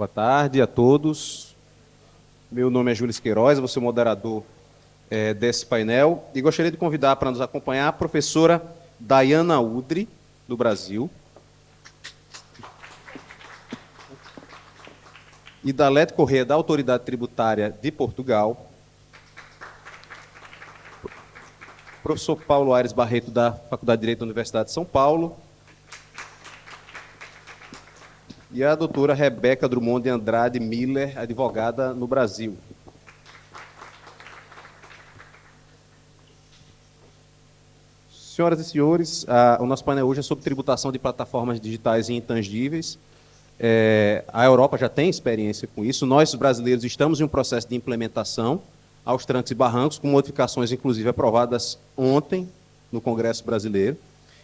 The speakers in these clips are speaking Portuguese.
Boa tarde a todos. Meu nome é Júlio Queiroz, vou ser o moderador desse painel e gostaria de convidar para nos acompanhar a professora Dayana Udri, do Brasil, e Dalete Corrêa, da Autoridade Tributária de Portugal, professor Paulo Aires Barreto, da Faculdade de Direito da Universidade de São Paulo, e a doutora Rebeca Drummond de Andrade Miller, advogada no Brasil. Senhoras e senhores, o nosso painel hoje é sobre tributação de plataformas digitais e intangíveis. A Europa já tem experiência com isso. Nós, brasileiros, estamos em um processo de implementação aos trancos e barrancos, com modificações, inclusive, aprovadas ontem no Congresso Brasileiro.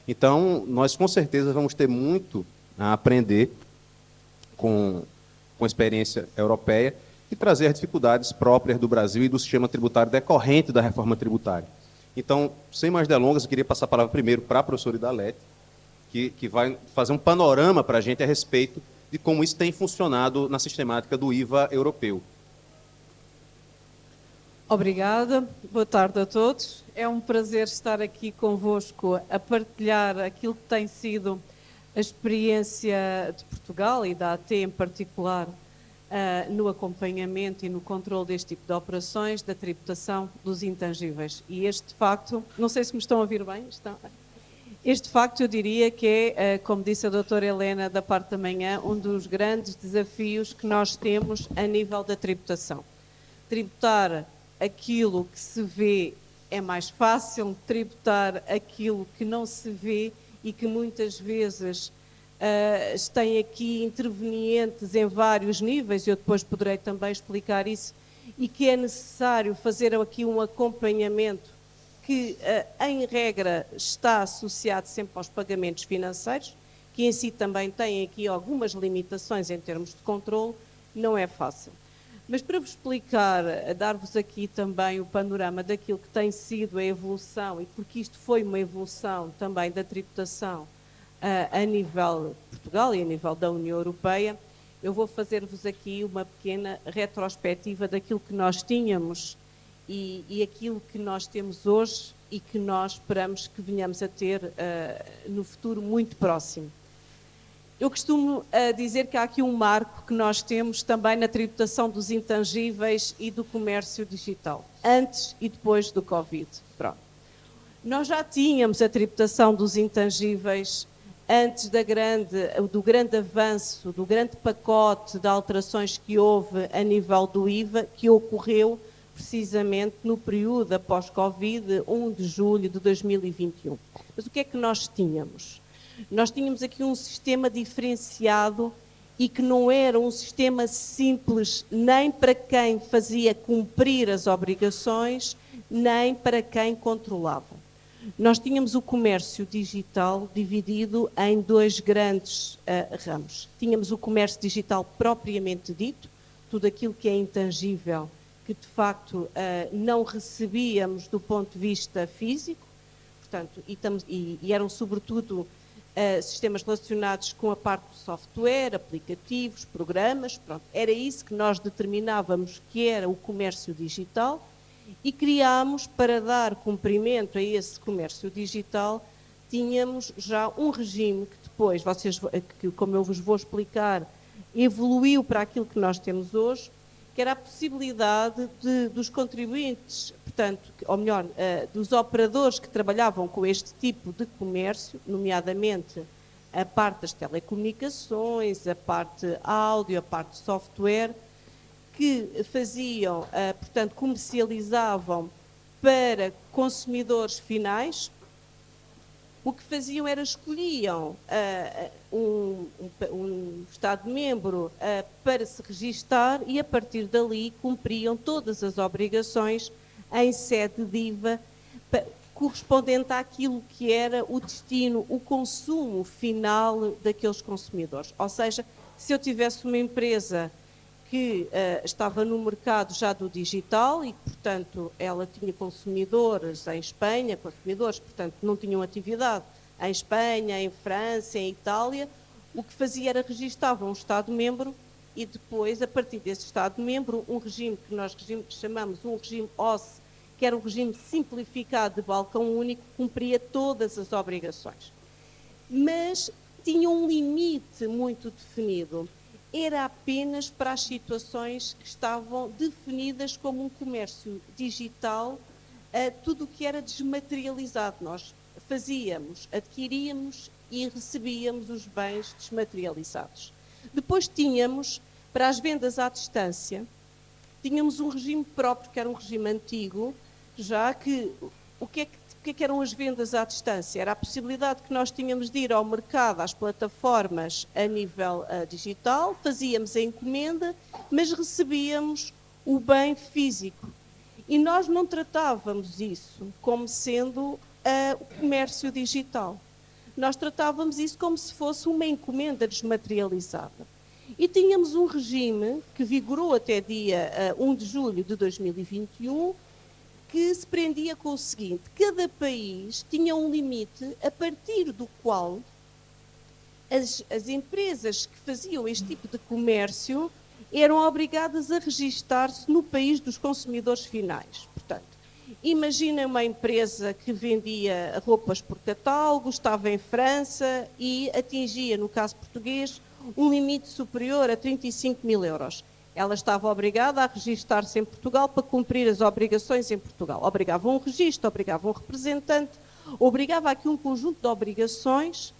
Então, nós, com certeza, vamos ter muito a aprender com a experiência europeia e trazer as dificuldades próprias do Brasil e do sistema tributário decorrente da reforma tributária. Então, sem mais delongas, eu queria passar a palavra primeiro para a professora Idalete, que vai fazer um panorama para a gente a respeito de como isso tem funcionado na sistemática do IVA europeu. Obrigada, boa tarde a todos. É um prazer estar aqui convosco a partilhar aquilo que tem sido a experiência de Portugal e da AT em particular no acompanhamento e no controle deste tipo de operações da tributação dos intangíveis. E este facto, não sei se me estão a ouvir bem, estão? Este facto eu diria que é, como disse a doutora Helena da parte da manhã, um dos grandes desafios que nós temos a nível da tributação. Tributar aquilo que se vê é mais fácil, tributar aquilo que não se vê e que muitas vezes têm aqui intervenientes em vários níveis, eu depois poderei também explicar isso, e que é necessário fazer aqui um acompanhamento que, em regra, está associado sempre aos pagamentos financeiros, que em si também têm aqui algumas limitações em termos de controle, não é fácil. Mas para vos explicar, dar-vos aqui também o panorama daquilo que tem sido a evolução, e porque isto foi uma evolução também da tributação a nível de Portugal e a nível da União Europeia, eu vou fazer-vos aqui uma pequena retrospectiva daquilo que nós tínhamos e aquilo que nós temos hoje e que nós esperamos que venhamos a ter no futuro muito próximo. Eu costumo dizer que há aqui um marco que nós temos também na tributação dos intangíveis e do comércio digital, antes e depois do Covid. Pronto. Nós já tínhamos a tributação dos intangíveis antes do grande avanço, do grande pacote de alterações que houve a nível do IVA, que ocorreu precisamente no período após Covid, 1 de julho de 2021. Mas o que é que nós tínhamos? Nós tínhamos aqui um sistema diferenciado e que não era um sistema simples nem para quem fazia cumprir as obrigações, nem para quem controlava. Nós tínhamos o comércio digital dividido em dois grandes ramos. Tínhamos o comércio digital propriamente dito, tudo aquilo que é intangível, que de facto não recebíamos do ponto de vista físico, portanto, e eram sobretudo sistemas relacionados com a parte do software, aplicativos, programas, pronto. Era isso que nós determinávamos que era o comércio digital e criámos, para dar cumprimento a esse comércio digital, tínhamos já um regime que depois, como eu vos vou explicar, evoluiu para aquilo que nós temos hoje, que era a possibilidade dos contribuintes, portanto, ou melhor, dos operadores que trabalhavam com este tipo de comércio, nomeadamente a parte das telecomunicações, a parte áudio, a parte de software, que faziam, portanto, comercializavam para consumidores finais. O que faziam era escolhiam um Estado-membro para se registar e, a partir dali, cumpriam todas as obrigações em sede de IVA correspondente àquilo que era o destino, o consumo final daqueles consumidores. Ou seja, se eu tivesse uma empresa que estava no mercado já do digital e, portanto, ela tinha consumidores em Espanha, portanto, não tinham atividade em Espanha, em França, em Itália, o que fazia era registava um Estado-membro e depois, a partir desse Estado-membro, um regime que nós chamamos um regime OSCE, que era um regime simplificado de balcão único, cumpria todas as obrigações. Mas tinha um limite muito definido. Era apenas para as situações que estavam definidas como um comércio digital, tudo o que era desmaterializado. Nós fazíamos, adquiríamos e recebíamos os bens desmaterializados. Depois tínhamos, para as vendas à distância, tínhamos um regime próprio, que era um regime antigo, já que o que eram as vendas à distância? Era a possibilidade que nós tínhamos de ir ao mercado, às plataformas a nível digital, fazíamos a encomenda, mas recebíamos o bem físico. E nós não tratávamos isso como sendo o comércio digital. Nós tratávamos isso como se fosse uma encomenda desmaterializada. E tínhamos um regime que vigorou até dia 1 de julho de 2021, que se prendia com o seguinte: cada país tinha um limite a partir do qual as empresas que faziam este tipo de comércio eram obrigadas a registar-se no país dos consumidores finais. Portanto, imagina uma empresa que vendia roupas por catálogo, estava em França e atingia, no caso português, um limite superior a 35 mil euros. Ela estava obrigada a registar-se em Portugal para cumprir as obrigações em Portugal. Obrigava um registro, obrigava um representante, obrigava aqui um conjunto de obrigações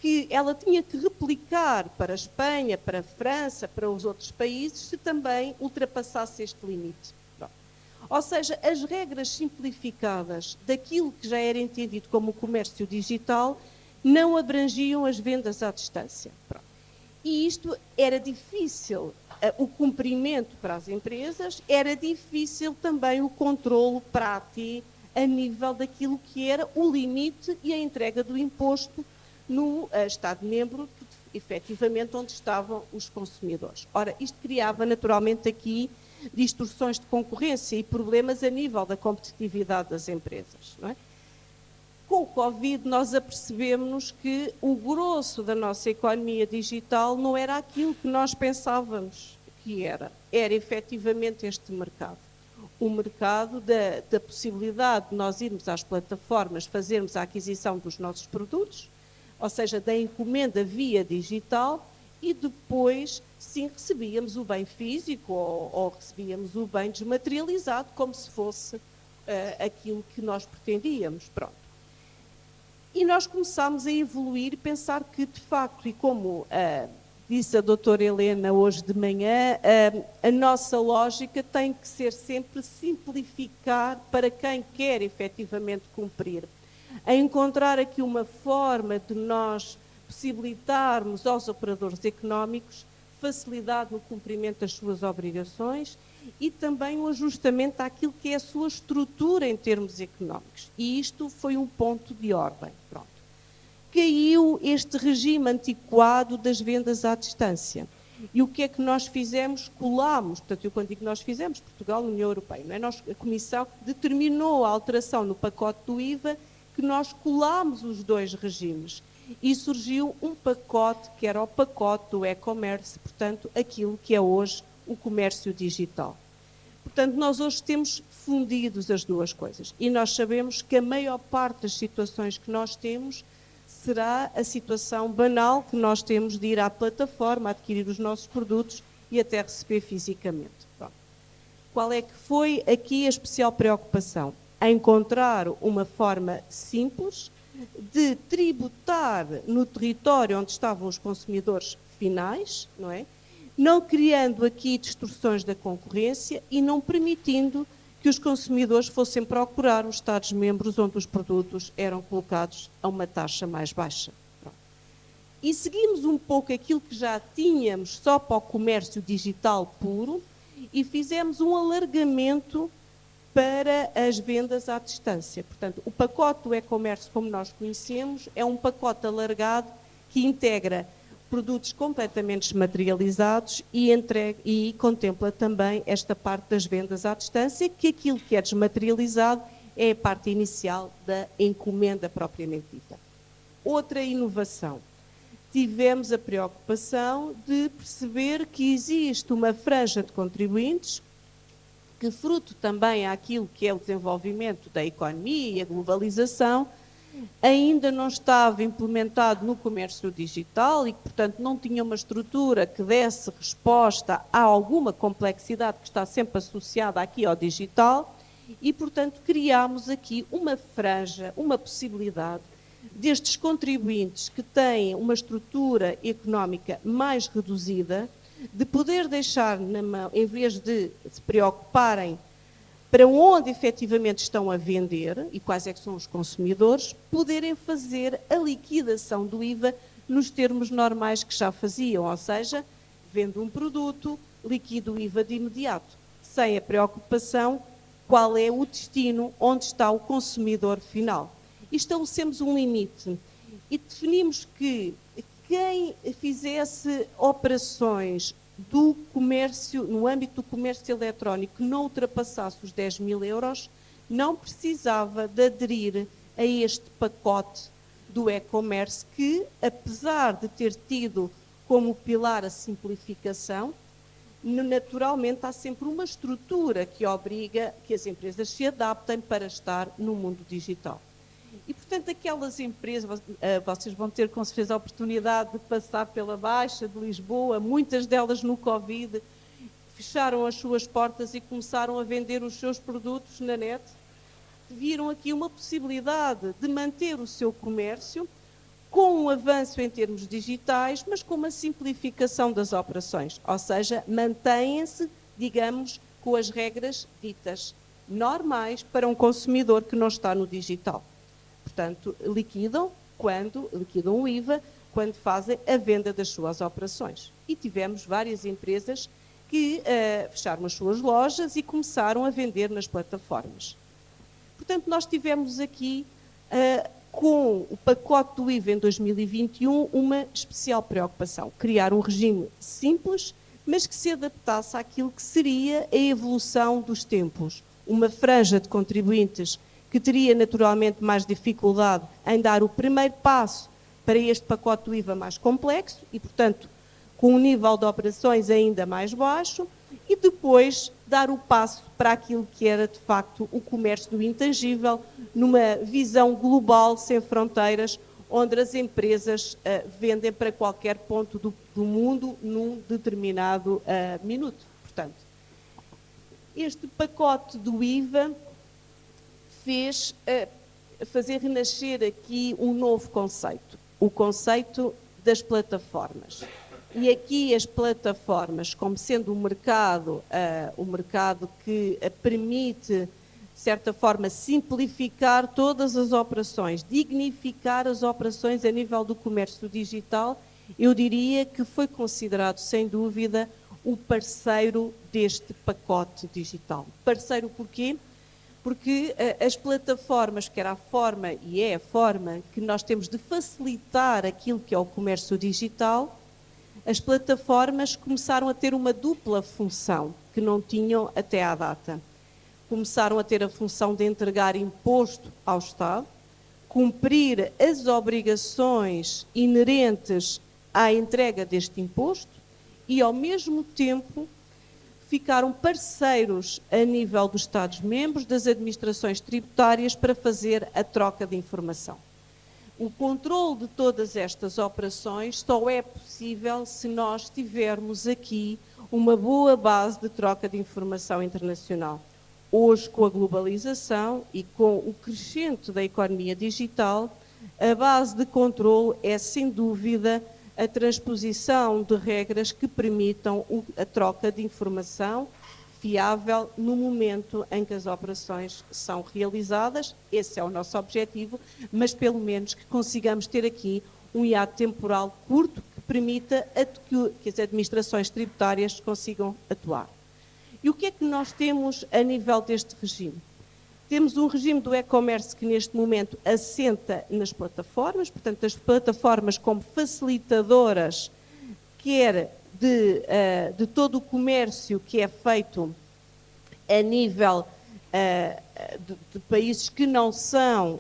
que ela tinha que replicar para a Espanha, para a França, para os outros países, se também ultrapassasse este limite. Pronto. Ou seja, as regras simplificadas daquilo que já era entendido como o comércio digital não abrangiam as vendas à distância. Pronto. E isto era difícil, o cumprimento para as empresas, era difícil também o controlo prático a nível daquilo que era o limite e a entrega do imposto no Estado-membro, efetivamente, onde estavam os consumidores. Ora, isto criava naturalmente aqui distorções de concorrência e problemas a nível da competitividade das empresas, não é? Com o Covid, nós apercebemos que o grosso da nossa economia digital não era aquilo que nós pensávamos que era. Era efetivamente este mercado. O mercado da possibilidade de nós irmos às plataformas, fazermos a aquisição dos nossos produtos, ou seja, da encomenda via digital, e depois, sim, recebíamos o bem físico ou recebíamos o bem desmaterializado, como se fosse aquilo que nós pretendíamos. Pronto. E nós começámos a evoluir e pensar que, de facto, e como disse a doutora Helena hoje de manhã, a nossa lógica tem que ser sempre simplificar para quem quer efetivamente cumprir. A encontrar aqui uma forma de nós possibilitarmos aos operadores económicos facilidade no cumprimento das suas obrigações e também o ajustamento àquilo que é a sua estrutura em termos económicos. E isto foi um ponto de ordem. Pronto. Caiu este regime antiquado das vendas à distância. E o que é que nós fizemos? Colámos, portanto, eu quando digo nós fizemos, Portugal, União Europeia, não é? A Comissão determinou a alteração no pacote do IVA, que nós colámos os dois regimes. E surgiu um pacote, que era o pacote do e-commerce, portanto, aquilo que é hoje o comércio digital. Portanto, nós hoje temos fundidos as duas coisas. E nós sabemos que a maior parte das situações que nós temos será a situação banal que nós temos de ir à plataforma, adquirir os nossos produtos e até receber fisicamente. Bom, qual é que foi aqui a especial preocupação? A encontrar uma forma simples de tributar no território onde estavam os consumidores finais, não é? Não criando aqui distorções da concorrência e não permitindo que os consumidores fossem procurar os Estados-membros onde os produtos eram colocados a uma taxa mais baixa. Pronto. E seguimos um pouco aquilo que já tínhamos só para o comércio digital puro e fizemos um alargamento para as vendas à distância. Portanto, o pacote do e-commerce, como nós conhecemos, é um pacote alargado que integra produtos completamente desmaterializados e contempla também esta parte das vendas à distância, que aquilo que é desmaterializado é a parte inicial da encomenda propriamente dita. Outra inovação. tivemos a preocupação de perceber que existe uma franja de contribuintes que, fruto também àquilo que é o desenvolvimento da economia e a globalização, ainda não estava implementado no comércio digital e que, portanto, não tinha uma estrutura que desse resposta a alguma complexidade que está sempre associada aqui ao digital e, portanto, criámos aqui uma franja, uma possibilidade destes contribuintes que têm uma estrutura económica mais reduzida, de poder deixar na mão, em vez de se preocuparem para onde efetivamente estão a vender e quais é que são os consumidores, poderem fazer a liquidação do IVA nos termos normais que já faziam, ou seja, vendo um produto, liquida o IVA de imediato, sem a preocupação qual é o destino, onde está o consumidor final. E estabelecemos um limite e definimos que quem fizesse operações do comércio, no âmbito do comércio eletrónico, que não ultrapassasse os 10.000 euros, não precisava de aderir a este pacote do e-commerce que, apesar de ter tido como pilar a simplificação, naturalmente há sempre uma estrutura que obriga que as empresas se adaptem para estar no mundo digital. E, portanto, aquelas empresas, vocês vão ter com certeza a oportunidade de passar pela Baixa de Lisboa, muitas delas no Covid, fecharam as suas portas e começaram a vender os seus produtos na net, viram aqui uma possibilidade de manter o seu comércio com um avanço em termos digitais, mas com uma simplificação das operações, ou seja, mantêm-se, digamos, com as regras ditas normais para um consumidor que não está no digital. Portanto, liquidam o IVA, quando fazem a venda das suas operações. E tivemos várias empresas que fecharam as suas lojas e começaram a vender nas plataformas. Portanto, nós tivemos aqui, com o pacote do IVA em 2021, uma especial preocupação. Criar um regime simples, mas que se adaptasse àquilo que seria a evolução dos tempos. Uma franja de contribuintes que teria naturalmente mais dificuldade em dar o primeiro passo para este pacote do IVA mais complexo e, portanto, com um nível de operações ainda mais baixo, e depois dar o passo para aquilo que era, de facto, o comércio do intangível, numa visão global, sem fronteiras, onde as empresas vendem para qualquer ponto do mundo num determinado minuto. Portanto, este pacote do IVA fez fazer renascer aqui um novo conceito, o conceito das plataformas. E aqui as plataformas, como sendo um mercado que permite, de certa forma, simplificar todas as operações, dignificar as operações a nível do comércio digital, eu diria que foi considerado, sem dúvida, o parceiro deste pacote digital. Parceiro porquê? Porque as plataformas, que era a forma e é a forma que nós temos de facilitar aquilo que é o comércio digital, as plataformas começaram a ter uma dupla função, que não tinham até à data. Começaram a ter a função de entregar imposto ao Estado, cumprir as obrigações inerentes à entrega deste imposto e, ao mesmo tempo, ficaram parceiros a nível dos Estados-membros, das administrações tributárias, para fazer a troca de informação. O controle de todas estas operações só é possível se nós tivermos aqui uma boa base de troca de informação internacional. Hoje, com a globalização e com o crescimento da economia digital, a base de controle é, sem dúvida, a transposição de regras que permitam a troca de informação fiável no momento em que as operações são realizadas. Esse é o nosso objetivo, mas pelo menos que consigamos ter aqui um hiato temporal curto que permita que as administrações tributárias consigam atuar. E o que é que nós temos a nível deste regime? Temos um regime do e-commerce que neste momento assenta nas plataformas, portanto as plataformas como facilitadoras, quer de todo o comércio que é feito a nível de países que não são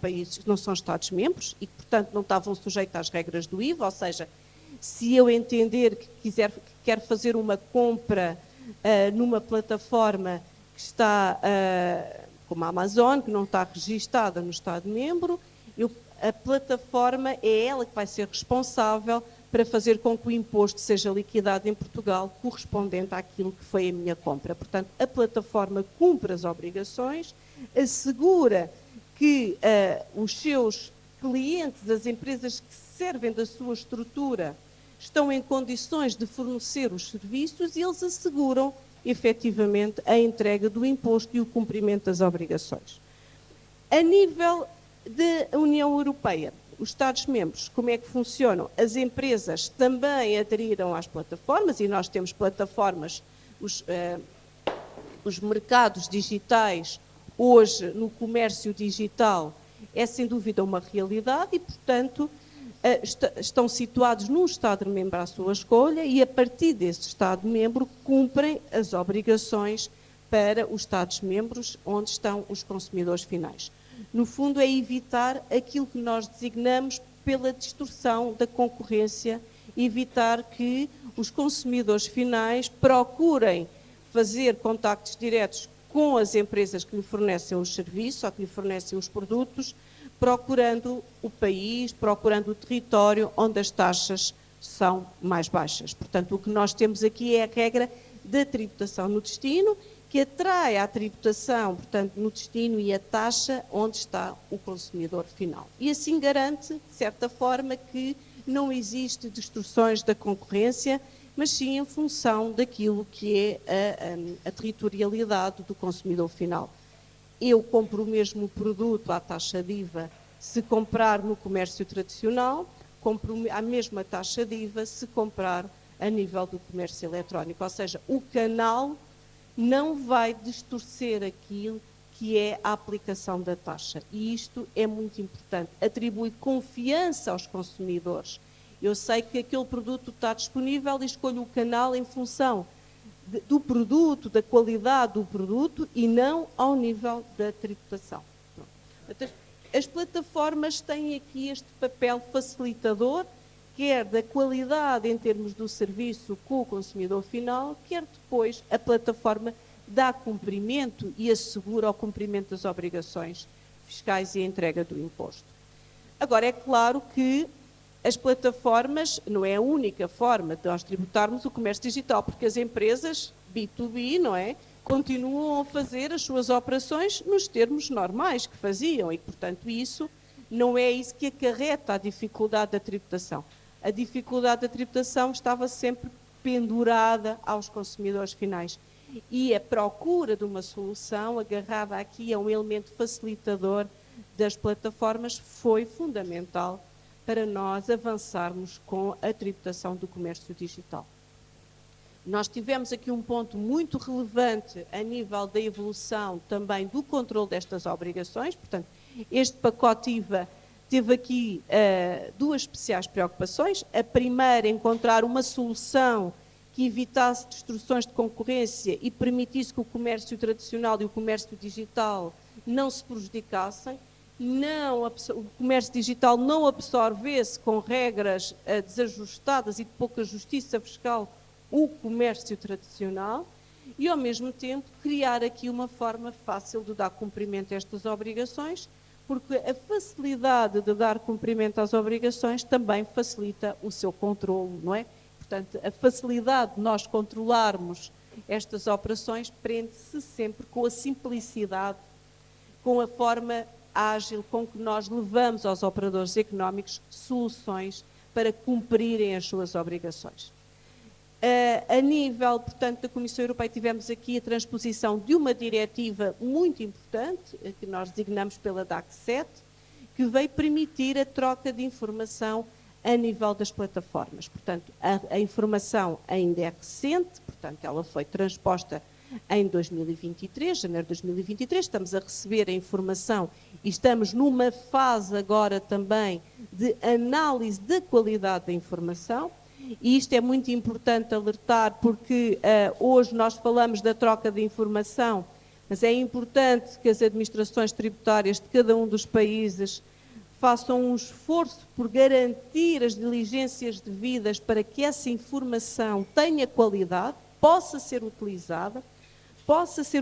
países, que não são Estados-membros e que, portanto, não estavam sujeitos às regras do IVA, ou seja, se eu entender que quero fazer uma compra numa plataforma que está, como a Amazon, que não está registada no Estado-membro, a plataforma é ela que vai ser responsável para fazer com que o imposto seja liquidado em Portugal correspondente àquilo que foi a minha compra. Portanto, a plataforma cumpre as obrigações, assegura que os seus clientes, as empresas que servem da sua estrutura, estão em condições de fornecer os serviços e eles asseguram, efetivamente, a entrega do imposto e o cumprimento das obrigações. A nível da União Europeia, os Estados-membros, como é que funcionam? As empresas também aderiram às plataformas e nós temos plataformas, os mercados digitais, hoje no comércio digital, é sem dúvida uma realidade e, portanto, estão situados num Estado-membro à sua escolha e, a partir desse Estado-membro, cumprem as obrigações para os Estados-membros onde estão os consumidores finais. No fundo, é evitar aquilo que nós designamos pela distorção da concorrência, evitar que os consumidores finais procurem fazer contactos diretos com as empresas que lhe fornecem os serviços ou que lhe fornecem os produtos, procurando o país, procurando o território onde as taxas são mais baixas. Portanto, o que nós temos aqui é a regra da tributação no destino, que atrai à tributação, portanto, no destino e a taxa onde está o consumidor final. E assim garante, de certa forma, que não existe distorções da concorrência, mas sim em função daquilo que é a territorialidade do consumidor final. Eu compro o mesmo produto à taxa de IVA se comprar no comércio tradicional, compro a mesma taxa de IVA se comprar a nível do comércio eletrónico, ou seja, o canal não vai distorcer aquilo que é a aplicação da taxa. E isto é muito importante. Atribui confiança aos consumidores. Eu sei que aquele produto está disponível e escolho o canal em função do produto, da qualidade do produto e não ao nível da tributação. As plataformas têm aqui este papel facilitador, quer da qualidade em termos do serviço com o consumidor final, quer depois a plataforma dá cumprimento e assegura o cumprimento das obrigações fiscais e a entrega do imposto. Agora, é claro que as plataformas não é a única forma de nós tributarmos o comércio digital, porque as empresas B2B, não é, continuam a fazer as suas operações nos termos normais que faziam e, portanto, isso não é isso que acarreta a dificuldade da tributação. A dificuldade da tributação estava sempre pendurada aos consumidores finais. E a procura de uma solução agarrada aqui a um elemento facilitador das plataformas foi fundamental para nós avançarmos com a tributação do comércio digital. Nós tivemos aqui um ponto muito relevante a nível da evolução também do controle destas obrigações, portanto, este pacote IVA teve aqui duas especiais preocupações. A primeira, encontrar uma solução que evitasse distorções de concorrência e permitisse que o comércio tradicional e o comércio digital não se prejudicassem, o comércio digital não absorvesse com regras desajustadas e de pouca justiça fiscal o comércio tradicional e, ao mesmo tempo, criar aqui uma forma fácil de dar cumprimento a estas obrigações, porque a facilidade de dar cumprimento às obrigações também facilita o seu controlo, não é? Portanto, a facilidade de nós controlarmos estas operações prende-se sempre com a simplicidade, com a forma ágil com que nós levamos aos operadores económicos soluções para cumprirem as suas obrigações. A nível, portanto, da Comissão Europeia, tivemos aqui a transposição de uma diretiva muito importante, que nós designamos pela DAC7, que veio permitir a troca de informação a nível das plataformas. Portanto, a informação ainda é recente, portanto, ela foi transposta em 2023, janeiro de 2023, estamos a receber a informação e estamos numa fase agora também de análise da qualidade da informação. E isto é muito importante alertar porque hoje nós falamos da troca de informação, mas é importante que as administrações tributárias de cada um dos países façam um esforço por garantir as diligências devidas para que essa informação tenha qualidade, possa ser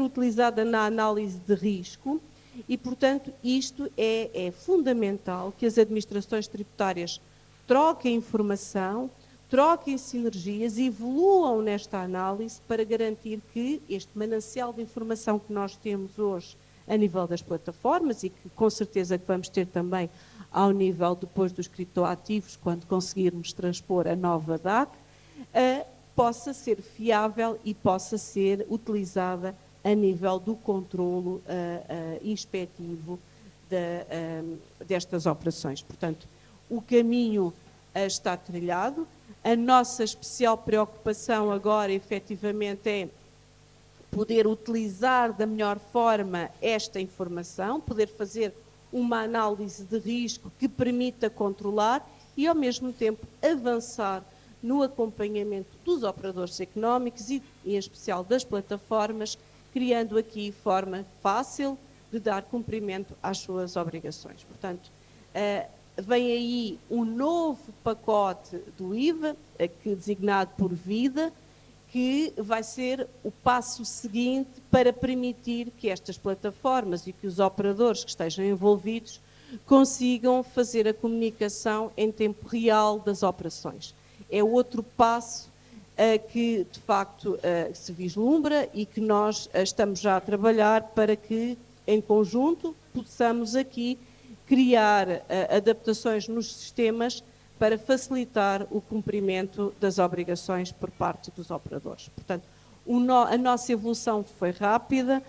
utilizada na análise de risco e, portanto, isto é fundamental que as administrações tributárias troquem informação, troquem sinergias, evoluam nesta análise para garantir que este manancial de informação que nós temos hoje a nível das plataformas e que com certeza que vamos ter também ao nível depois dos criptoativos, quando conseguirmos transpor a nova DAC, possa ser fiável e possa ser utilizada a nível do controlo inspectivo destas operações. Portanto, o caminho está trilhado. A nossa especial preocupação agora, efetivamente, é poder utilizar da melhor forma esta informação, poder fazer uma análise de risco que permita controlar e, ao mesmo tempo, avançar no acompanhamento dos operadores económicos e, em especial, das plataformas, criando aqui forma fácil de dar cumprimento às suas obrigações. Portanto, vem aí um novo pacote do IVA, que designado por vida, que vai ser o passo seguinte para permitir que estas plataformas e que os operadores que estejam envolvidos consigam fazer a comunicação em tempo real das operações. É outro passo que, de facto, se vislumbra e que nós estamos já a trabalhar para que, em conjunto, possamos aqui criar adaptações nos sistemas para facilitar o cumprimento das obrigações por parte dos operadores. Portanto, a nossa evolução foi rápida,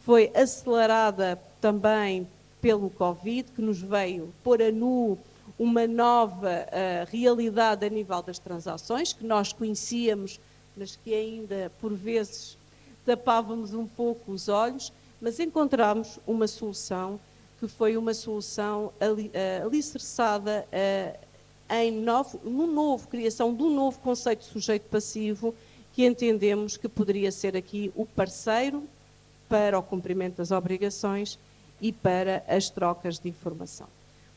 foi acelerada também pelo Covid, que nos veio pôr a nu uma nova realidade a nível das transações, que nós conhecíamos, mas que ainda, por vezes, tapávamos um pouco os olhos, mas encontramos uma solução que foi uma solução alicerçada criação de um novo conceito de sujeito passivo que entendemos que poderia ser aqui o parceiro para o cumprimento das obrigações e para as trocas de informação.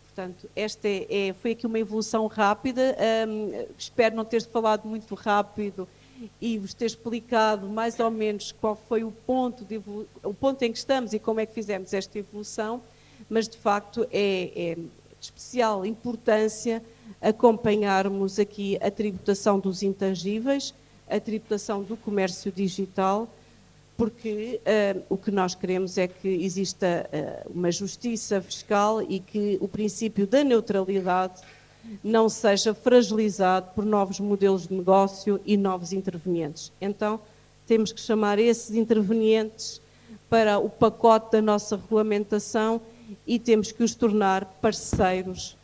Portanto, esta foi aqui uma evolução rápida, espero não ter falado muito rápido e vos ter explicado mais ou menos qual foi o ponto em que estamos e como é que fizemos esta evolução, mas de facto é de especial importância acompanharmos aqui a tributação dos intangíveis, a tributação do comércio digital, porque o que nós queremos é que exista uma justiça fiscal e que o princípio da neutralidade não seja fragilizado por novos modelos de negócio e novos intervenientes. Então, temos que chamar esses intervenientes para o pacote da nossa regulamentação e temos que os tornar parceiros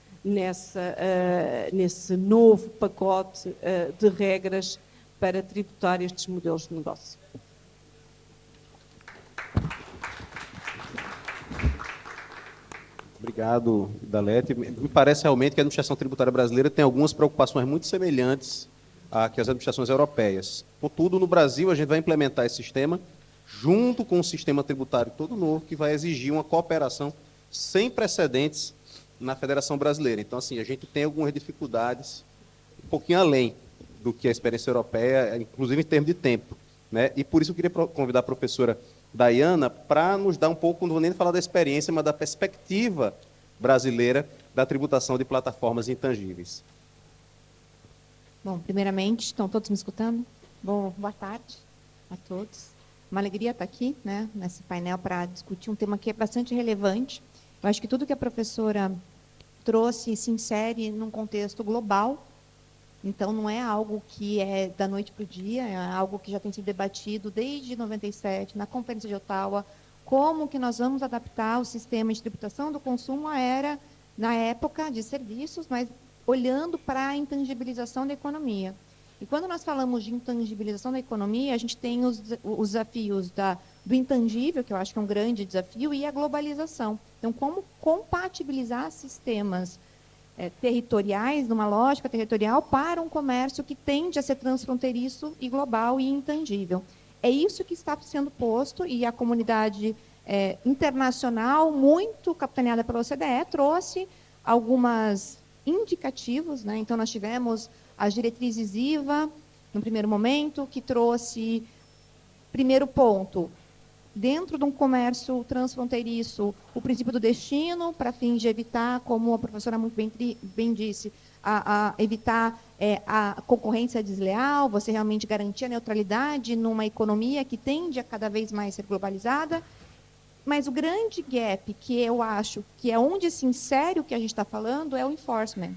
nesse novo pacote de regras para tributar estes modelos de negócio. Obrigado, Idalete. Me parece realmente que a administração tributária brasileira tem algumas preocupações muito semelhantes às administrações europeias. Contudo, no Brasil, a gente vai implementar esse sistema junto com um sistema tributário todo novo que vai exigir uma cooperação sem precedentes na Federação Brasileira. Então, assim, a gente tem algumas dificuldades um pouquinho além do que a experiência europeia, inclusive em termos de tempo, né? E por isso eu queria convidar a professora Dayana para nos dar um pouco, não vou nem falar da experiência, mas da perspectiva brasileira da tributação de plataformas intangíveis. Bom, primeiramente, estão todos me escutando? Bom, boa tarde a todos. Uma alegria estar aqui, né, nesse painel para discutir um tema que é bastante relevante. Eu acho que tudo que a professora trouxe se insere num contexto global, então não é algo que é da noite para o dia, é algo que já tem sido debatido desde 97, na Conferência de Ottawa, como que nós vamos adaptar o sistema de tributação do consumo à era, na época, de serviços, mas olhando para a intangibilização da economia. E quando nós falamos de intangibilização da economia, a gente tem os desafios do intangível, que eu acho que é um grande desafio, e a globalização. Então, como compatibilizar sistemas territoriais, numa lógica territorial, para um comércio que tende a ser transfronteiriço e global e intangível. é isso que está sendo posto, e a comunidade internacional, muito capitaneada pela OCDE, trouxe algumas indicativos, né? Então, nós tivemos as diretrizes IVA, no primeiro momento, que trouxe, primeiro ponto, dentro de um comércio transfronteiriço, o princípio do destino, para fins de evitar, como a professora muito bem disse, evitar a concorrência desleal, você realmente garantir a neutralidade numa economia que tende a cada vez mais ser globalizada. Mas o grande gap, que eu acho que é onde se insere o que a gente está falando, é o enforcement.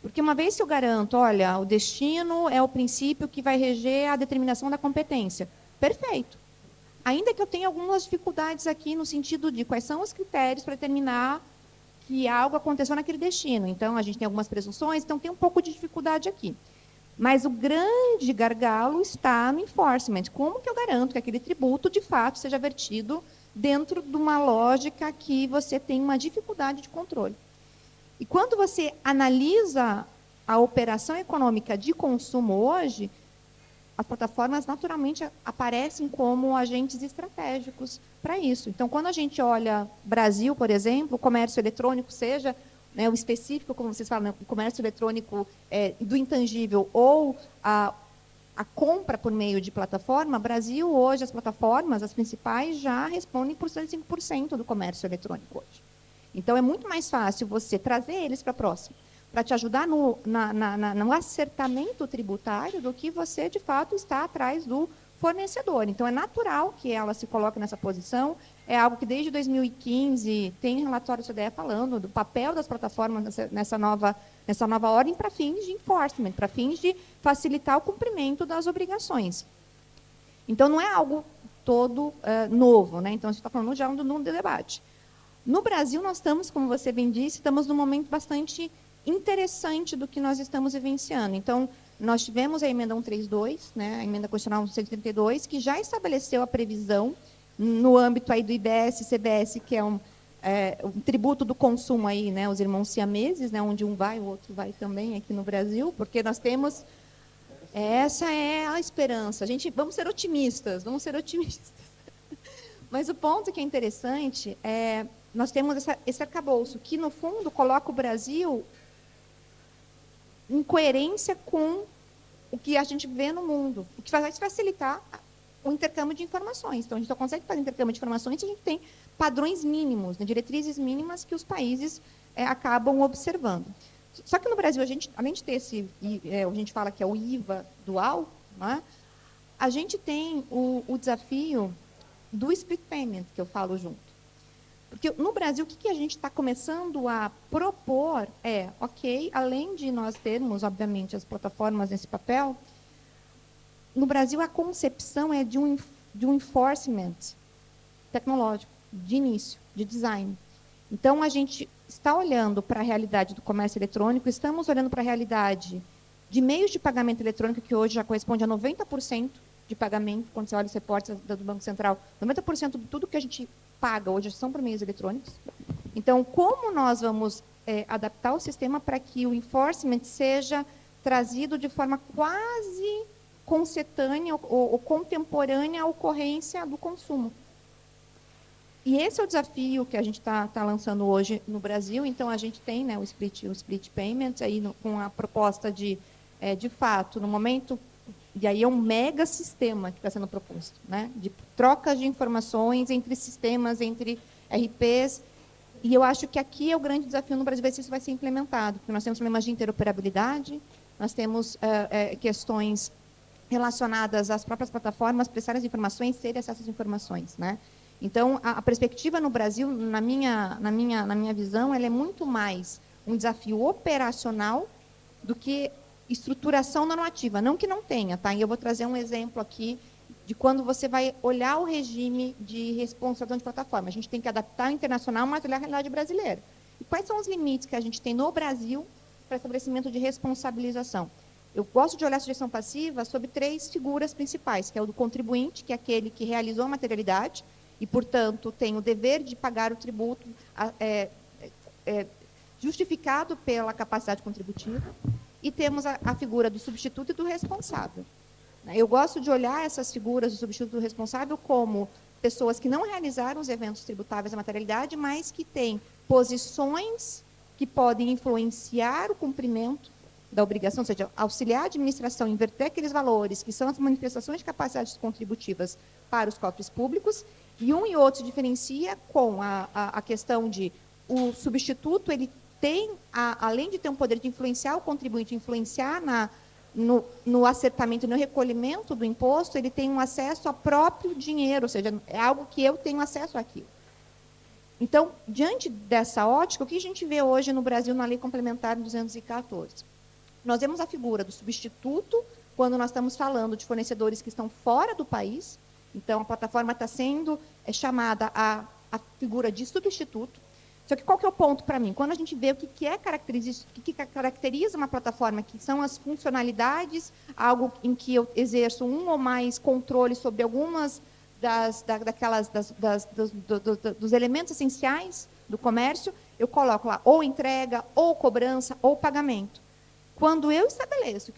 Porque uma vez que eu garanto, olha, o destino é o princípio que vai reger a determinação da competência. Perfeito. Ainda que eu tenha algumas dificuldades aqui no sentido de quais são os critérios para determinar que algo aconteceu naquele destino. Então, a gente tem algumas presunções, então tem um pouco de dificuldade aqui. Mas o grande gargalo está no enforcement. Como que eu garanto que aquele tributo, de fato, seja vertido dentro de uma lógica que você tem uma dificuldade de controle? E quando você analisa a operação econômica de consumo hoje, as plataformas naturalmente aparecem como agentes estratégicos para isso. Então, quando a gente olha Brasil, por exemplo, o comércio eletrônico, seja, né, o específico, como vocês falam, né, o comércio eletrônico do intangível ou a compra por meio de plataforma, Brasil, hoje, as plataformas, as principais, já respondem por 65% do comércio eletrônico hoje. Então, é muito mais fácil você trazer eles para próximo, para te ajudar no acertamento tributário do que você, de fato, está atrás do fornecedor. Então, é natural que ela se coloque nessa posição. É algo que, desde 2015, tem relatório do CDE falando do papel das plataformas nessa nova ordem para fins de enforcement, para fins de facilitar o cumprimento das obrigações. Então, não é algo todo novo, né? Então, a gente está falando já num debate. No Brasil, nós estamos, como você bem disse, estamos num momento bastante interessante do que nós estamos vivenciando. Então, nós tivemos a emenda 132, né, a emenda constitucional 132, que já estabeleceu a previsão no âmbito aí do IBS e CBS, que é um tributo do consumo aí, né, os irmãos siameses, né, onde um vai, o outro vai também aqui no Brasil, porque nós temos essa é a esperança. Vamos ser otimistas, vamos ser otimistas. Mas o ponto que é interessante é nós temos esse arcabouço que, no fundo, coloca o Brasil em coerência com o que a gente vê no mundo, o que vai facilitar o intercâmbio de informações. Então, a gente só consegue fazer intercâmbio de informações se a gente tem padrões mínimos, né, diretrizes mínimas que os países acabam observando. Só que no Brasil, além de ter a gente fala que é o IVA dual, né, a gente tem o desafio do split payment, que eu falo junto. Porque no Brasil, o que a gente está começando a propor ok, além de nós termos, obviamente, as plataformas nesse papel, no Brasil a concepção é de um enforcement tecnológico, de início, de design. Então, a gente está olhando para a realidade do comércio eletrônico, estamos olhando para a realidade de meios de pagamento eletrônico, que hoje já corresponde a 90% de pagamento, quando você olha os reportes do Banco Central, 90% de tudo que a gente paga hoje são por meios eletrônicos. Então, como nós vamos adaptar o sistema para que o enforcement seja trazido de forma quase concetânea ou contemporânea à ocorrência do consumo? E esse é o desafio que a gente está lançando hoje no Brasil. Então, a gente tem, né, o split payment, aí com a proposta de fato, no momento. E aí é um mega sistema que está sendo proposto, né? De trocas de informações entre sistemas, entre RPs. E eu acho que aqui é o grande desafio no Brasil, ver se isso vai ser implementado, porque nós temos problemas de interoperabilidade, nós temos questões relacionadas às próprias plataformas prestarem as informações, terem acesso às informações, né? Então, a perspectiva no Brasil, na minha visão, ela é muito mais um desafio operacional do que estruturação normativa, não que não tenha, tá? E eu vou trazer um exemplo aqui de quando você vai olhar o regime de responsabilização de plataforma. A gente tem que adaptar o internacional, mas olhar a realidade brasileira. E quais são os limites que a gente tem no Brasil para estabelecimento de responsabilização? Eu gosto de olhar a sujeição passiva sobre 3 figuras principais, que é o do contribuinte, que é aquele que realizou a materialidade e, portanto, tem o dever de pagar o tributo justificado pela capacidade contributiva. E temos a figura do substituto e do responsável. Eu gosto de olhar essas figuras do substituto responsável como pessoas que não realizaram os eventos tributáveis da materialidade, mas que têm posições que podem influenciar o cumprimento da obrigação, ou seja, auxiliar a administração, inverter aqueles valores que são as manifestações de capacidades contributivas para os cofres públicos, e um e outro se diferencia com a questão de o substituto, ele tem, além de ter um poder de influenciar o contribuinte, influenciar no acertamento e no recolhimento do imposto, ele tem um acesso ao próprio dinheiro, ou seja, é algo que eu tenho acesso àquilo. Então, diante dessa ótica, o que a gente vê hoje no Brasil na Lei Complementar 214? Nós vemos a figura do substituto quando nós estamos falando de fornecedores que estão fora do país. Então, a plataforma está sendo chamada a figura de substituto. Só que qual que é o ponto para mim? Quando a gente vê o que caracteriza uma plataforma, que são as funcionalidades, algo em que eu exerço um ou mais controles sobre algumas dos elementos essenciais do comércio, eu coloco lá ou entrega, ou cobrança, ou pagamento. Quando eu estabeleço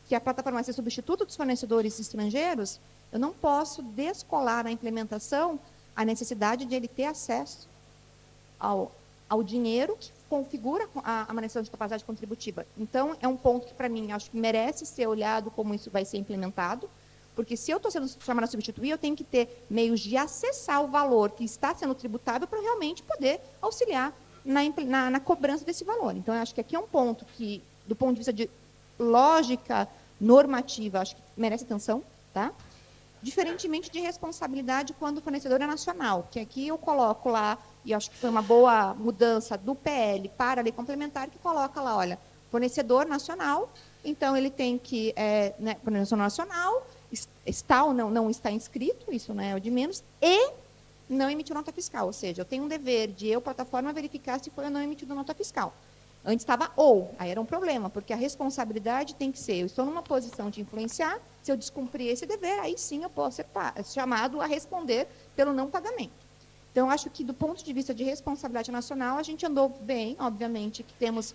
que a plataforma vai ser substituto dos fornecedores estrangeiros, eu não posso descolar na implementação a necessidade de ele ter acesso ao dinheiro que configura a manutenção de capacidade contributiva. Então, é um ponto que, para mim, acho que merece ser olhado como isso vai ser implementado, porque se eu estou sendo chamada a substituir, eu tenho que ter meios de acessar o valor que está sendo tributável para realmente poder auxiliar na cobrança desse valor. Então, eu acho que aqui é um ponto que, do ponto de vista de lógica normativa, acho que merece atenção, tá? Diferentemente de responsabilidade quando o fornecedor é nacional, que aqui eu coloco lá, e acho que foi uma boa mudança do PL para a lei complementar, que coloca lá, olha, fornecedor nacional, então ele tem que, fornecedor nacional, está ou não está inscrito, isso não é o de menos, e não emitiu nota fiscal, ou seja, eu tenho um dever de eu, plataforma, verificar se foi ou não emitido nota fiscal. Antes estava ou, aí era um problema, porque a responsabilidade tem que ser, eu estou numa posição de influenciar, se eu descumprir esse dever, aí sim eu posso ser chamado a responder pelo não pagamento. Então, acho que do ponto de vista de responsabilidade nacional, a gente andou bem, obviamente, que temos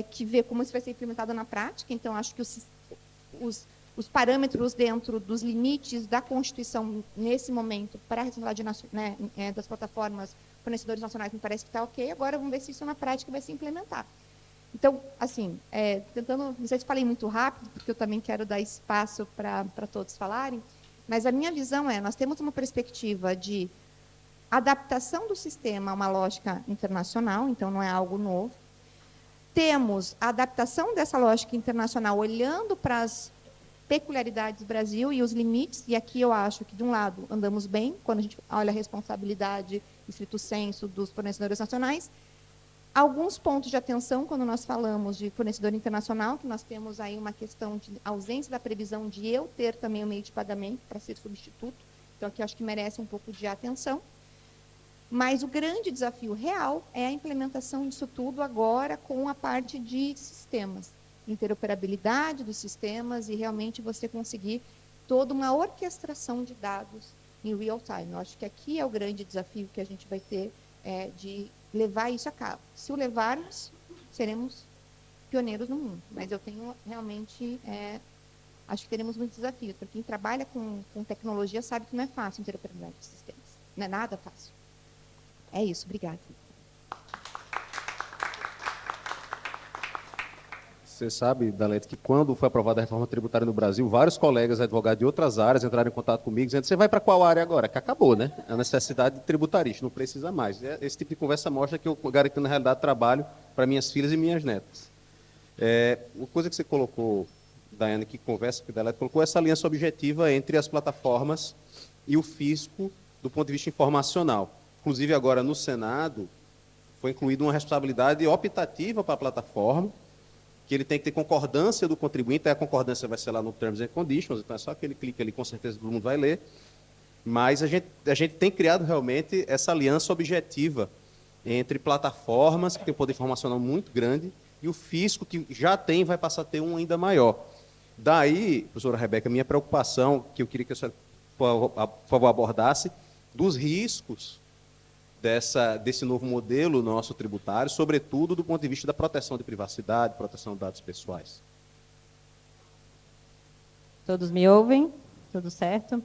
que ver como isso vai ser implementado na prática, então acho que os parâmetros dentro dos limites da Constituição, nesse momento, para a responsabilidade das plataformas fornecedores nacionais, me parece que está ok. Agora, vamos ver se isso na prática vai se implementar. Então, assim, tentando, não sei se falei muito rápido, porque eu também quero dar espaço para todos falarem, mas a minha visão nós temos uma perspectiva de adaptação do sistema a uma lógica internacional, então não é algo novo. Temos a adaptação dessa lógica internacional olhando para as peculiaridades do Brasil e os limites, e aqui eu acho que, de um lado, andamos bem, quando a gente olha a responsabilidade, estrito senso, dos fornecedores nacionais. Alguns pontos de atenção, quando nós falamos de fornecedor internacional, que nós temos aí uma questão de ausência da previsão de eu ter também o meio de pagamento para ser substituto, então aqui eu acho que merece um pouco de atenção. Mas o grande desafio real é a implementação disso tudo agora com a parte de sistemas, interoperabilidade dos sistemas e realmente você conseguir toda uma orquestração de dados em real time. Eu acho que aqui é o grande desafio que a gente vai ter de levar isso a cabo. Se o levarmos, seremos pioneiros no mundo. Mas eu tenho realmente, acho que teremos muitos desafios. Para quem trabalha com tecnologia sabe que não é fácil interoperabilidade de sistemas. Não é nada fácil. É isso, obrigada. Você sabe, Dalete, que quando foi aprovada a reforma tributária no Brasil, vários colegas advogados de outras áreas entraram em contato comigo dizendo: você vai para qual área agora? Que acabou, né? A necessidade de tributarista, não precisa mais. Esse tipo de conversa mostra que eu garanto, na realidade, trabalho para minhas filhas e minhas netas. Uma coisa que você colocou, Daiane, que conversa que o Dalete colocou, essa aliança objetiva entre as plataformas e o fisco do ponto de vista informacional. Inclusive, agora, no Senado, foi incluída uma responsabilidade optativa para a plataforma, que ele tem que ter concordância do contribuinte, aí a concordância vai ser lá no Terms and Conditions, então é só que ele clica ali, com certeza todo mundo vai ler, mas a gente tem criado realmente essa aliança objetiva entre plataformas, que tem um poder informacional muito grande, e o fisco, que já tem, vai passar a ter um ainda maior. Daí, professora Rebeca, minha preocupação, que eu queria que a senhora, por favor, abordasse, dos riscos desse novo modelo nosso tributário, sobretudo do ponto de vista da proteção de privacidade, proteção de dados pessoais. Todos me ouvem? Tudo certo?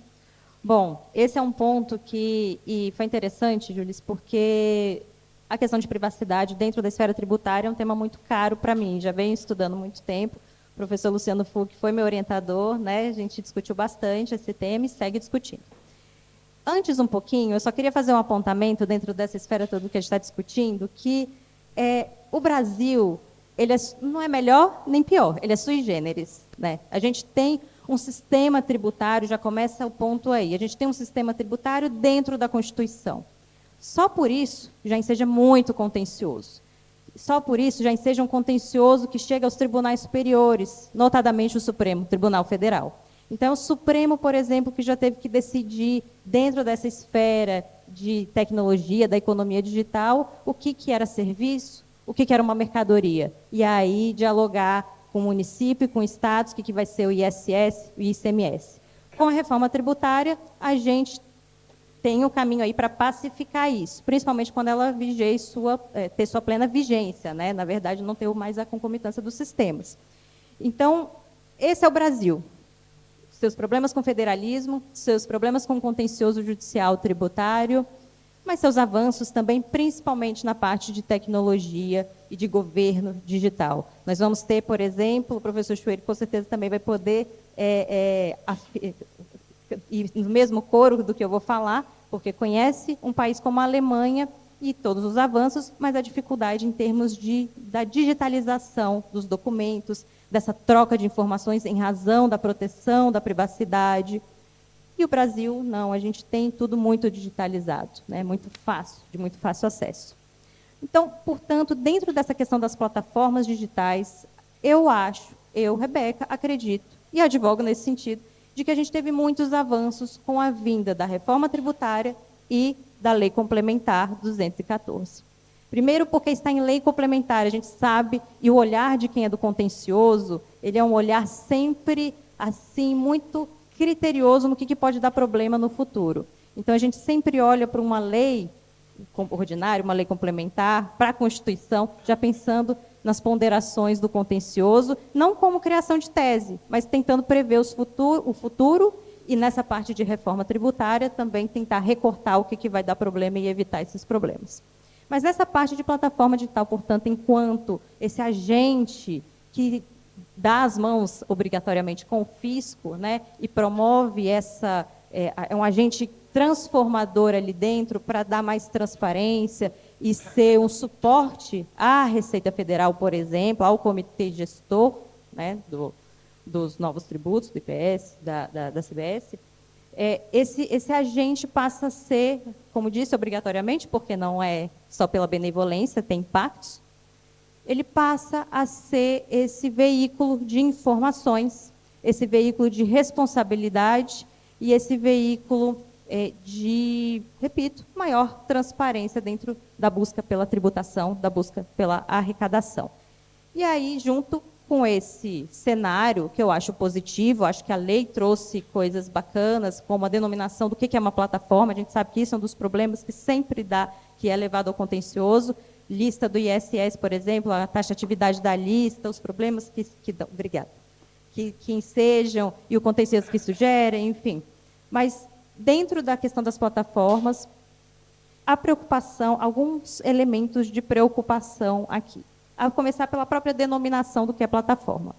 Bom, esse é um ponto e foi interessante, Júlis, porque a questão de privacidade dentro da esfera tributária é um tema muito caro para mim, já venho estudando há muito tempo. O professor Luciano Fouque foi meu orientador, né? A gente discutiu bastante esse tema e segue discutindo. Antes um pouquinho, eu só queria fazer um apontamento dentro dessa esfera toda que a gente está discutindo, que o Brasil, não é melhor nem pior, ele é sui generis, né? A gente tem um sistema tributário, já começa o ponto aí, a gente tem um sistema tributário dentro da Constituição. Só por isso já enseja muito contencioso. Só por isso já enseja um contencioso que chega aos tribunais superiores, notadamente o Supremo Tribunal Federal. Então, o Supremo, por exemplo, que já teve que decidir, dentro dessa esfera de tecnologia, da economia digital, o que era serviço, o que era uma mercadoria. E aí, dialogar com o município e com estados, o que vai ser o ISS e o ICMS. Com a reforma tributária, a gente tem o caminho aí para pacificar isso, principalmente quando ela ter sua plena vigência, né? Na verdade, não ter mais a concomitância dos sistemas. Então, esse é o Brasil. Seus problemas com federalismo, seus problemas com contencioso judicial tributário, mas seus avanços também, principalmente na parte de tecnologia e de governo digital. Nós vamos ter, por exemplo, o professor Chueiro, com certeza também vai poder ir no mesmo coro do que eu vou falar, porque conhece um país como a Alemanha e todos os avanços, mas a dificuldade em termos da digitalização dos documentos, dessa troca de informações em razão da proteção da privacidade. E o Brasil, não, a gente tem tudo muito digitalizado, né? Muito fácil, de muito fácil acesso. Então, portanto, dentro dessa questão das plataformas digitais, eu, Rebeca, acredito e advogo nesse sentido, de que a gente teve muitos avanços com a vinda da reforma tributária e da Lei Complementar 214. Primeiro, porque está em lei complementar, a gente sabe, e o olhar de quem é do contencioso, ele é um olhar sempre, assim, muito criterioso no que pode dar problema no futuro. Então, a gente sempre olha para uma lei ordinária, uma lei complementar, para a Constituição, já pensando nas ponderações do contencioso, não como criação de tese, mas tentando prever o futuro e, nessa parte de reforma tributária, também tentar recortar o que vai dar problema e evitar esses problemas. Mas nessa parte de plataforma digital, portanto, enquanto esse agente que dá as mãos obrigatoriamente com o fisco, né, e promove é um agente transformador ali dentro para dar mais transparência e ser um suporte à Receita Federal, por exemplo, ao comitê gestor, né, dos novos tributos, do IPS, da CBS, esse agente passa a ser, como disse, obrigatoriamente, porque não é só pela benevolência, tem impactos, ele passa a ser esse veículo de informações, esse veículo de responsabilidade e esse veículo de, repito, maior transparência dentro da busca pela tributação, da busca pela arrecadação. E aí, junto com esse cenário, que eu acho positivo, acho que a lei trouxe coisas bacanas, como a denominação do que é uma plataforma, a gente sabe que isso é um dos problemas que sempre dá, que é levado ao contencioso, lista do ISS, por exemplo, a taxatividade da lista, os problemas que dão, obrigada, que ensejam e o contencioso que isso gera, enfim. Mas, dentro da questão das plataformas, a preocupação, alguns elementos de preocupação aqui. A começar pela própria denominação do que é plataforma.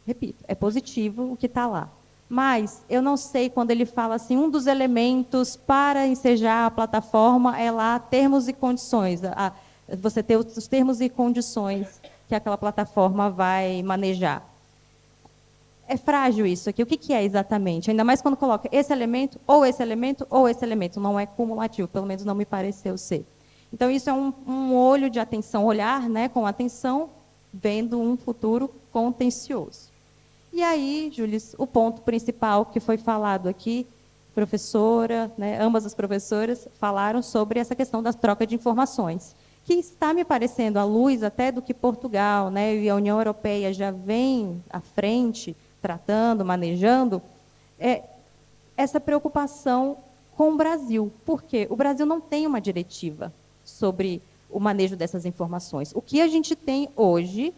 Repito, é positivo o que está lá. Mas eu não sei quando ele fala assim, um dos elementos para ensejar a plataforma é lá termos e condições. Você ter os termos e condições que aquela plataforma vai manejar. É frágil isso aqui. O que é exatamente? Ainda mais quando coloca esse elemento, ou esse elemento, ou esse elemento. Não é cumulativo, pelo menos não me pareceu ser. Então, isso é um olho de atenção, olhar, né, com atenção, vendo um futuro contencioso. E aí, Júlis, o ponto principal que foi falado aqui, professora, né, ambas as professoras falaram sobre essa questão da troca de informações, que está me parecendo, à luz até do que Portugal, né, e a União Europeia já vem à frente, tratando, manejando, essa preocupação com o Brasil. Por quê? O Brasil não tem uma diretiva sobre o manejo dessas informações. O que a gente tem hoje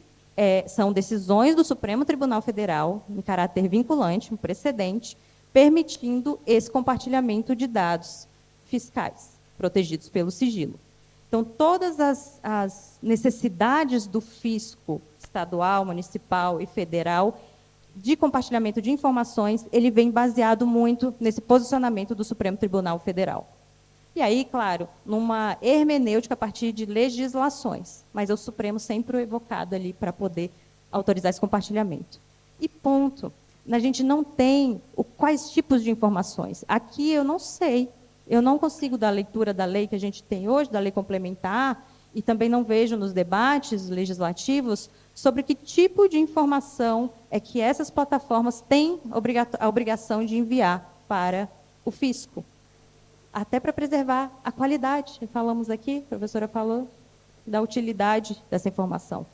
são decisões do Supremo Tribunal Federal, em caráter vinculante, um precedente, permitindo esse compartilhamento de dados fiscais, protegidos pelo sigilo. Então, todas as necessidades do fisco estadual, municipal e federal de compartilhamento de informações, ele vem baseado muito nesse posicionamento do Supremo Tribunal Federal. E aí, claro, numa hermenêutica a partir de legislações, mas é o Supremo sempre evocado ali para poder autorizar esse compartilhamento. E ponto. A gente não tem quais tipos de informações. Aqui eu não sei, eu não consigo dar leitura da lei que a gente tem hoje, da lei complementar, e também não vejo nos debates legislativos sobre que tipo de informação é que essas plataformas têm a obrigação de enviar para o fisco. Até para preservar a qualidade. Falamos aqui, a professora falou, da utilidade dessa informação.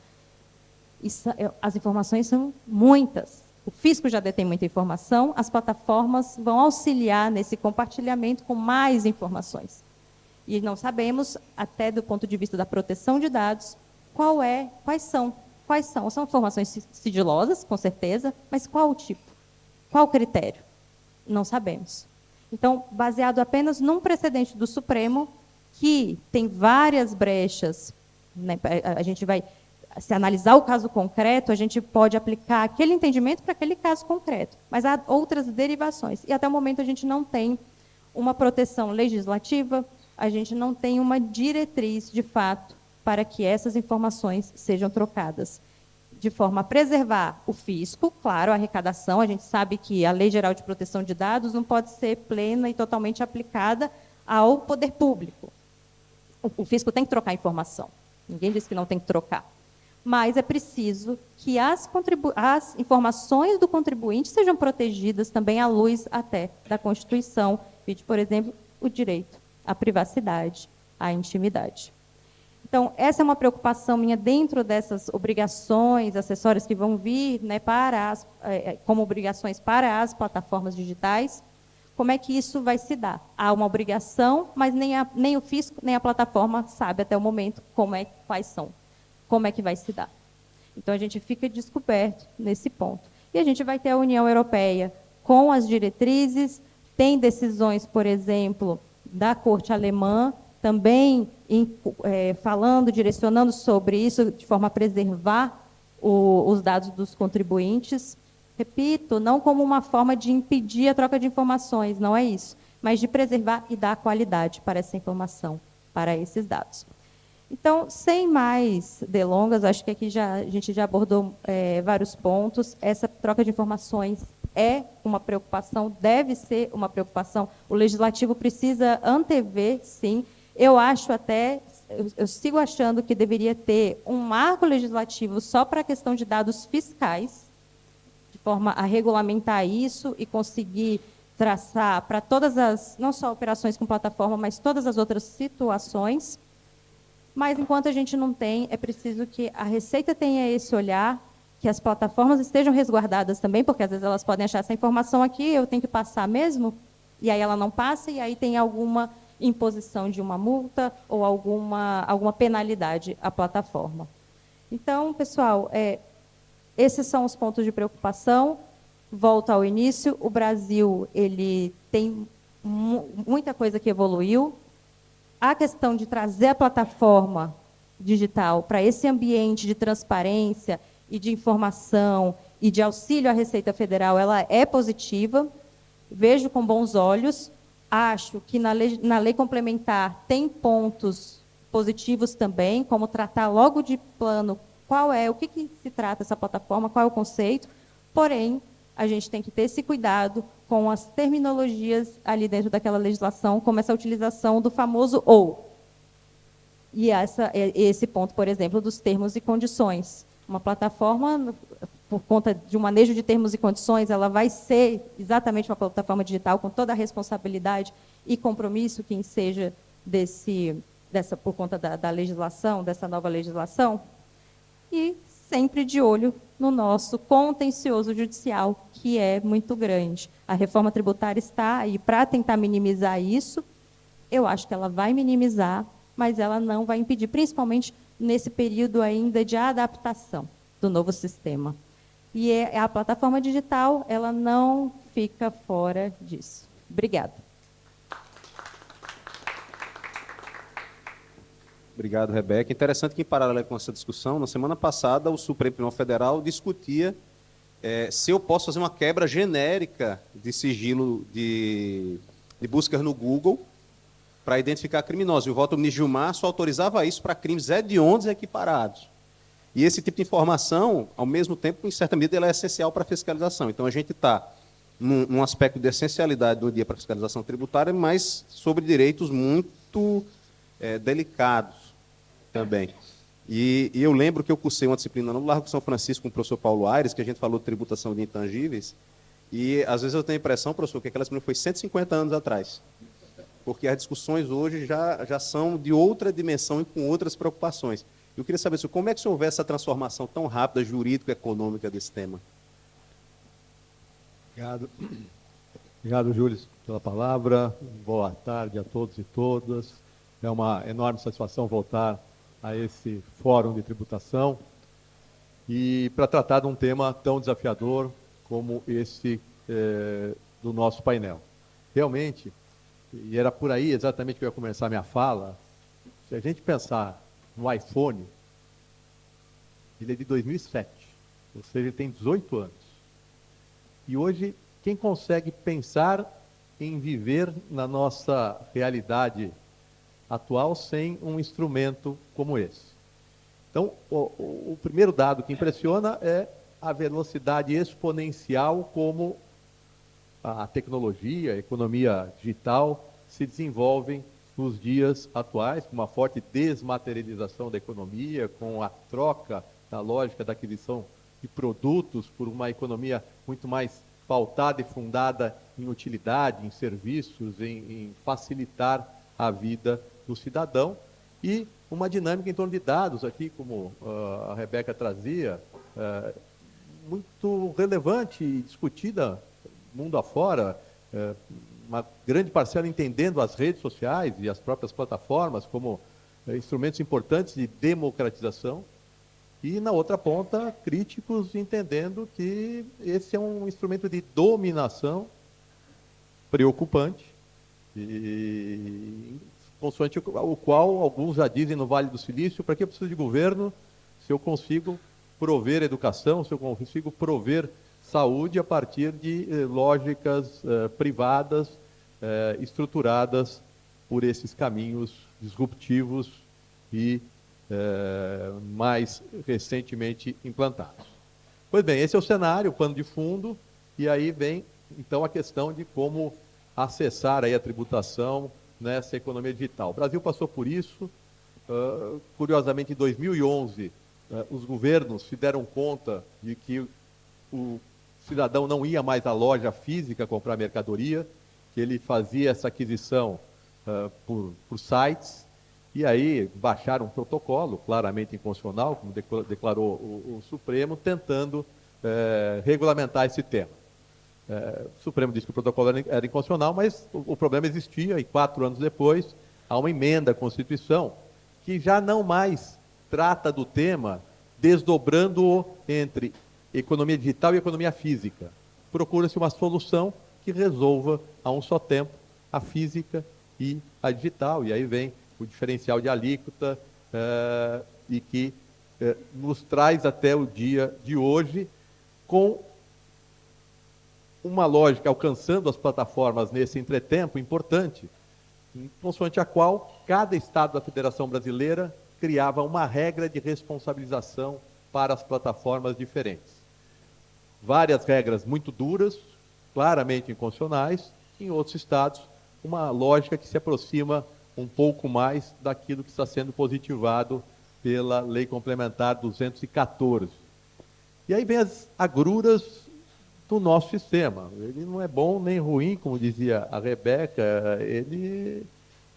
As informações são muitas. O fisco já detém muita informação, as plataformas vão auxiliar nesse compartilhamento com mais informações. E não sabemos, até do ponto de vista da proteção de dados, quais são. São informações sigilosas, com certeza, mas qual o tipo? Qual o critério? Não sabemos. Então, baseado apenas num precedente do Supremo, que tem várias brechas, né, a gente vai, se analisar o caso concreto, a gente pode aplicar aquele entendimento para aquele caso concreto, mas há outras derivações. E até o momento a gente não tem uma proteção legislativa, a gente não tem uma diretriz, de fato, para que essas informações sejam trocadas. De forma a preservar o fisco, claro, a arrecadação, a gente sabe que a Lei Geral de Proteção de Dados não pode ser plena e totalmente aplicada ao poder público. O fisco tem que trocar informação, ninguém diz que não tem que trocar. Mas é preciso que as informações do contribuinte sejam protegidas também à luz até da Constituição, por exemplo, o direito à privacidade, à intimidade. Então, essa é uma preocupação minha dentro dessas obrigações acessórias que vão vir, né, como obrigações para as plataformas digitais. Como é que isso vai se dar? Há uma obrigação, mas nem o fisco, nem a plataforma sabe até o momento quais são. Como é que vai se dar? Então, a gente fica descoberto nesse ponto. E a gente vai ter a União Europeia com as diretrizes, tem decisões, por exemplo, da Corte Alemã, também falando, direcionando sobre isso, de forma a preservar os dados dos contribuintes. Repito, não como uma forma de impedir a troca de informações, não é isso, mas de preservar e dar qualidade para essa informação, para esses dados. Então, sem mais delongas, acho que aqui a gente já abordou vários pontos. Essa troca de informações é uma preocupação, deve ser uma preocupação. O legislativo precisa antever, sim. Eu acho até, eu sigo achando que deveria ter um marco legislativo só para a questão de dados fiscais, de forma a regulamentar isso e conseguir traçar para todas as, não só operações com plataforma, mas todas as outras situações. Mas, enquanto a gente não tem, é preciso que a Receita tenha esse olhar, que as plataformas estejam resguardadas também, porque às vezes elas podem achar essa informação aqui, eu tenho que passar mesmo, e aí ela não passa, e aí tem alguma imposição de uma multa ou alguma penalidade à plataforma. Então, pessoal, esses são os pontos de preocupação. Volto ao início, o Brasil ele tem muita coisa que evoluiu. A questão de trazer a plataforma digital para esse ambiente de transparência e de informação e de auxílio à Receita Federal, ela é positiva, vejo com bons olhos. Acho que na lei complementar tem pontos positivos também, como tratar logo de plano o que se trata essa plataforma, qual é o conceito, porém, a gente tem que ter esse cuidado com as terminologias ali dentro daquela legislação, como essa utilização do famoso ou. E esse ponto, por exemplo, dos termos e condições. Uma plataforma, por conta de um manejo de termos e condições, ela vai ser exatamente uma plataforma digital com toda a responsabilidade e compromisso que enseja por conta da legislação, dessa nova legislação, e sempre de olho no nosso contencioso judicial, que é muito grande. A reforma tributária está aí para tentar minimizar isso. Eu acho que ela vai minimizar, mas ela não vai impedir, principalmente nesse período ainda de adaptação. do novo sistema. E a plataforma digital, ela não fica fora disso. Obrigada. Obrigado, Rebeca. Interessante que, em paralelo com essa discussão, na semana passada, o Supremo Tribunal Federal discutia se eu posso fazer uma quebra genérica de sigilo de buscas no Google para identificar criminosos. E o voto do ministro Gilmar só autorizava isso para crimes hediondos e equiparados. E esse tipo de informação, ao mesmo tempo, em certa medida, ela é essencial para a fiscalização. Então, a gente está num aspecto de essencialidade do dia para a fiscalização tributária, mas sobre direitos muito delicados também. E eu lembro que eu cursei uma disciplina no Largo São Francisco com o professor Paulo Aires, que a gente falou de tributação de intangíveis, e às vezes eu tenho a impressão, professor, que aquela disciplina foi 150 anos atrás, porque as discussões hoje já são de outra dimensão e com outras preocupações. Eu queria saber, como é que o senhor vê essa transformação tão rápida, jurídico-econômica desse tema? Obrigado. Obrigado, Júlio, pela palavra. Boa tarde a todos e todas. É uma enorme satisfação voltar a esse fórum de tributação e para tratar de um tema tão desafiador como esse do nosso painel. Realmente, e era por aí exatamente que eu ia começar a minha fala, se a gente pensar no iPhone, ele é de 2007, ou seja, ele tem 18 anos. E hoje, quem consegue pensar em viver na nossa realidade atual sem um instrumento como esse? Então, o primeiro dado que impressiona é a velocidade exponencial como a tecnologia, a economia digital se desenvolvem nos dias atuais, com uma forte desmaterialização da economia, com a troca da lógica da aquisição de produtos por uma economia muito mais pautada e fundada em utilidade, em serviços, em facilitar a vida do cidadão, e uma dinâmica em torno de dados aqui, como a Rebeca trazia, muito relevante e discutida mundo afora, uma grande parcela entendendo as redes sociais e as próprias plataformas como instrumentos importantes de democratização, e na outra ponta, críticos entendendo que esse é um instrumento de dominação preocupante, e consoante o qual alguns já dizem no Vale do Silício: para que eu preciso de governo se eu consigo prover educação, se eu consigo prover saúde a partir de lógicas privadas estruturadas por esses caminhos disruptivos e mais recentemente implantados. Pois bem, esse é o cenário, o pano de fundo, e aí vem então a questão de como acessar aí a tributação nessa economia digital. O Brasil passou por isso. Curiosamente, em 2011, os governos se deram conta de que o cidadão não ia mais à loja física comprar mercadoria, que ele fazia essa aquisição por sites, e aí baixaram um protocolo claramente inconstitucional, como declarou o Supremo, tentando regulamentar esse tema. O Supremo disse que o protocolo era inconstitucional, mas o problema existia, e 4 anos depois há uma emenda à Constituição que já não mais trata do tema desdobrando-o entre economia digital e economia física. Procura-se uma solução que resolva a um só tempo a física e a digital, e aí vem o diferencial de alíquota e que nos traz até o dia de hoje com uma lógica alcançando as plataformas nesse entretempo importante, consoante a qual cada estado da Federação Brasileira criava uma regra de responsabilização para as plataformas diferentes. Várias regras muito duras, claramente inconstitucionais, em outros estados, uma lógica que se aproxima um pouco mais daquilo que está sendo positivado pela Lei Complementar 214. E aí vem as agruras do nosso sistema. Ele não é bom nem ruim, como dizia a Rebeca, ele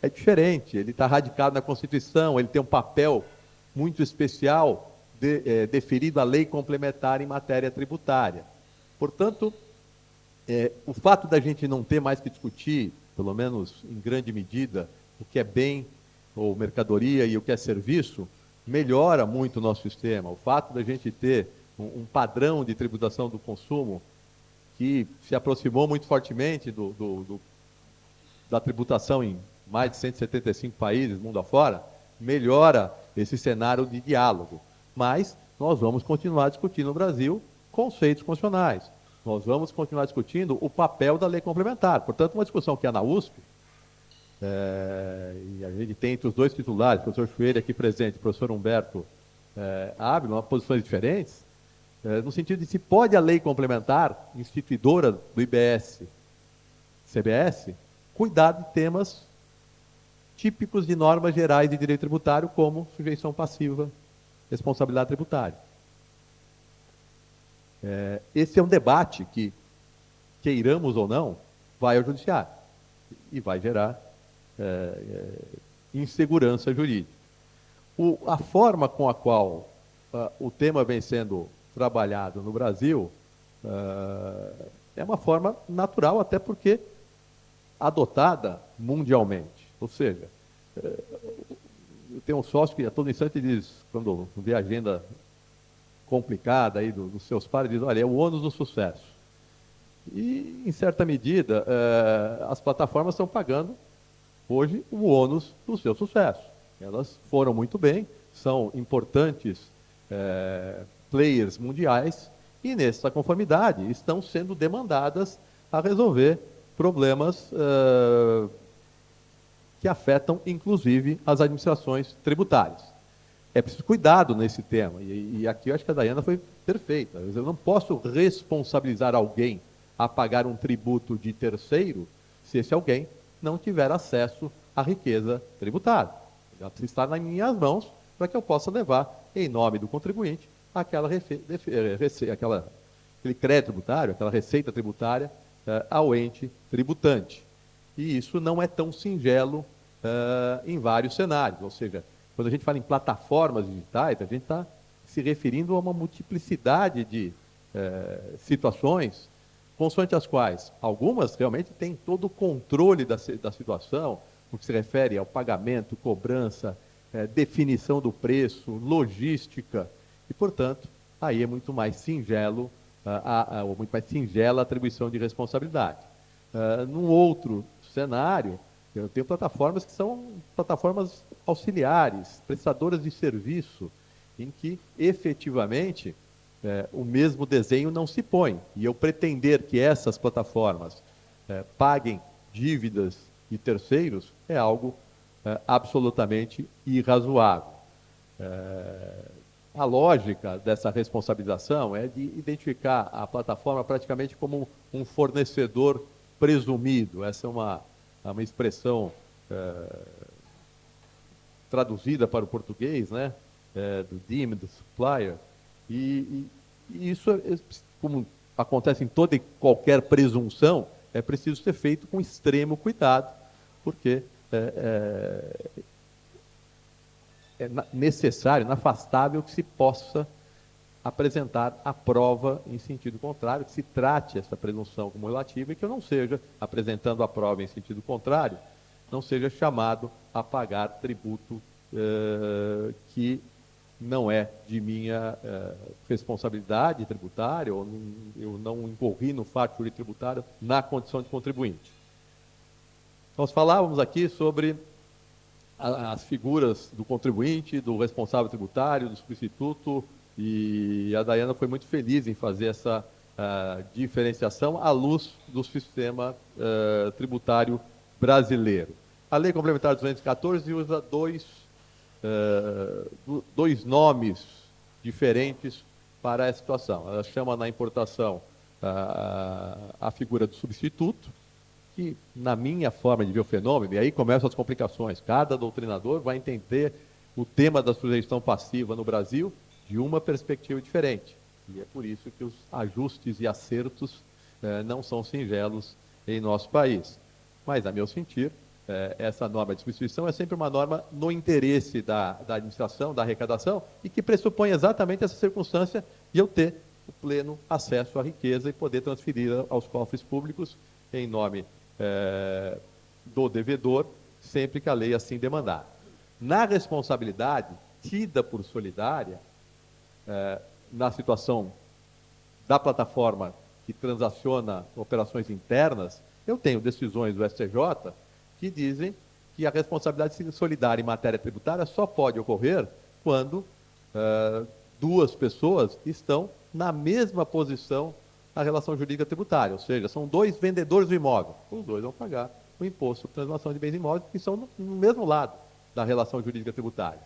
é diferente, ele está radicado na Constituição, ele tem um papel muito especial deferido à Lei Complementar em matéria tributária. Portanto, o fato da gente não ter mais que discutir, pelo menos em grande medida, o que é bem ou mercadoria e o que é serviço, melhora muito o nosso sistema. O fato da gente ter um padrão de tributação do consumo que se aproximou muito fortemente da tributação em mais de 175 países, mundo afora, melhora esse cenário de diálogo. Mas nós vamos continuar discutindo no Brasil conceitos constitucionais. Nós vamos continuar discutindo o papel da lei complementar. Portanto, uma discussão que é na USP, e a gente tem entre os dois titulares, o professor Chueira aqui presente, o professor Humberto Ávila, posições diferentes, no sentido de se pode a lei complementar, instituidora do IBS, CBS, cuidar de temas típicos de normas gerais de direito tributário, como sujeição passiva, responsabilidade tributária. Esse é um debate que, queiramos ou não, vai ao judiciário e vai gerar insegurança jurídica. A forma com a qual o tema vem sendo trabalhado no Brasil é uma forma natural, até porque adotada mundialmente. Ou seja, eu tenho um sócio que a todo instante diz, quando vê a agenda complicada aí dos seus pares, diz, olha, é o ônus do sucesso. E, em certa medida, as plataformas estão pagando hoje o ônus do seu sucesso. Elas foram muito bem, são importantes players mundiais e, nessa conformidade, estão sendo demandadas a resolver problemas que afetam, inclusive, as administrações tributárias. É preciso cuidado nesse tema, e aqui eu acho que a Dayana foi perfeita. Eu não posso responsabilizar alguém a pagar um tributo de terceiro se esse alguém não tiver acesso à riqueza tributária. Ela precisa estar nas minhas mãos para que eu possa levar, em nome do contribuinte, aquele crédito tributário, aquela receita tributária ao ente tributante. E isso não é tão singelo em vários cenários. Ou seja, quando a gente fala em plataformas digitais, a gente está se referindo a uma multiplicidade de situações, consoante as quais algumas realmente têm todo o controle da situação, no que se refere ao pagamento, cobrança, definição do preço, logística, e, portanto, aí é muito mais singelo, muito mais singela a atribuição de responsabilidade. Num outro cenário, eu tenho plataformas que são plataformas auxiliares, prestadoras de serviço, em que, efetivamente, o mesmo desenho não se põe. E eu pretender que essas plataformas paguem dívidas de terceiros é algo absolutamente irrazoável. A lógica dessa responsabilização é de identificar a plataforma praticamente como um fornecedor presumido. Essa é uma expressão traduzida para o português, né? Do deemed supplier. E isso, como acontece em toda e qualquer presunção, é preciso ser feito com extremo cuidado, porque é necessário, inafastável, que se possa apresentar a prova em sentido contrário, que se trate essa presunção como relativa e que eu não seja, apresentando a prova em sentido contrário, não seja chamado a pagar tributo que não é de minha responsabilidade tributária, ou eu não incorri no fato jurídico tributário na condição de contribuinte. Nós falávamos aqui sobre as figuras do contribuinte, do responsável tributário, do substituto, e a Dayana foi muito feliz em fazer essa diferenciação à luz do sistema tributário brasileiro. A Lei Complementar 214 usa dois nomes diferentes para essa situação. Ela chama na importação a figura do substituto, que, na minha forma de ver o fenômeno, e aí começam as complicações, cada doutrinador vai entender o tema da sujeição passiva no Brasil de uma perspectiva diferente. E é por isso que os ajustes e acertos não são singelos em nosso país. Mas, a meu sentir, essa norma de substituição é sempre uma norma no interesse da administração, da arrecadação, e que pressupõe exatamente essa circunstância de eu ter o pleno acesso à riqueza e poder transferir aos cofres públicos em nome do devedor, sempre que a lei assim demandar. Na responsabilidade, tida por solidária, na situação da plataforma que transaciona operações internas, eu tenho decisões do STJ que dizem que a responsabilidade solidária em matéria tributária só pode ocorrer quando duas pessoas estão na mesma posição na relação jurídica tributária, ou seja, são dois vendedores do imóvel, os dois vão pagar o imposto sobre transação de bens imóveis que são no mesmo lado da relação jurídica tributária.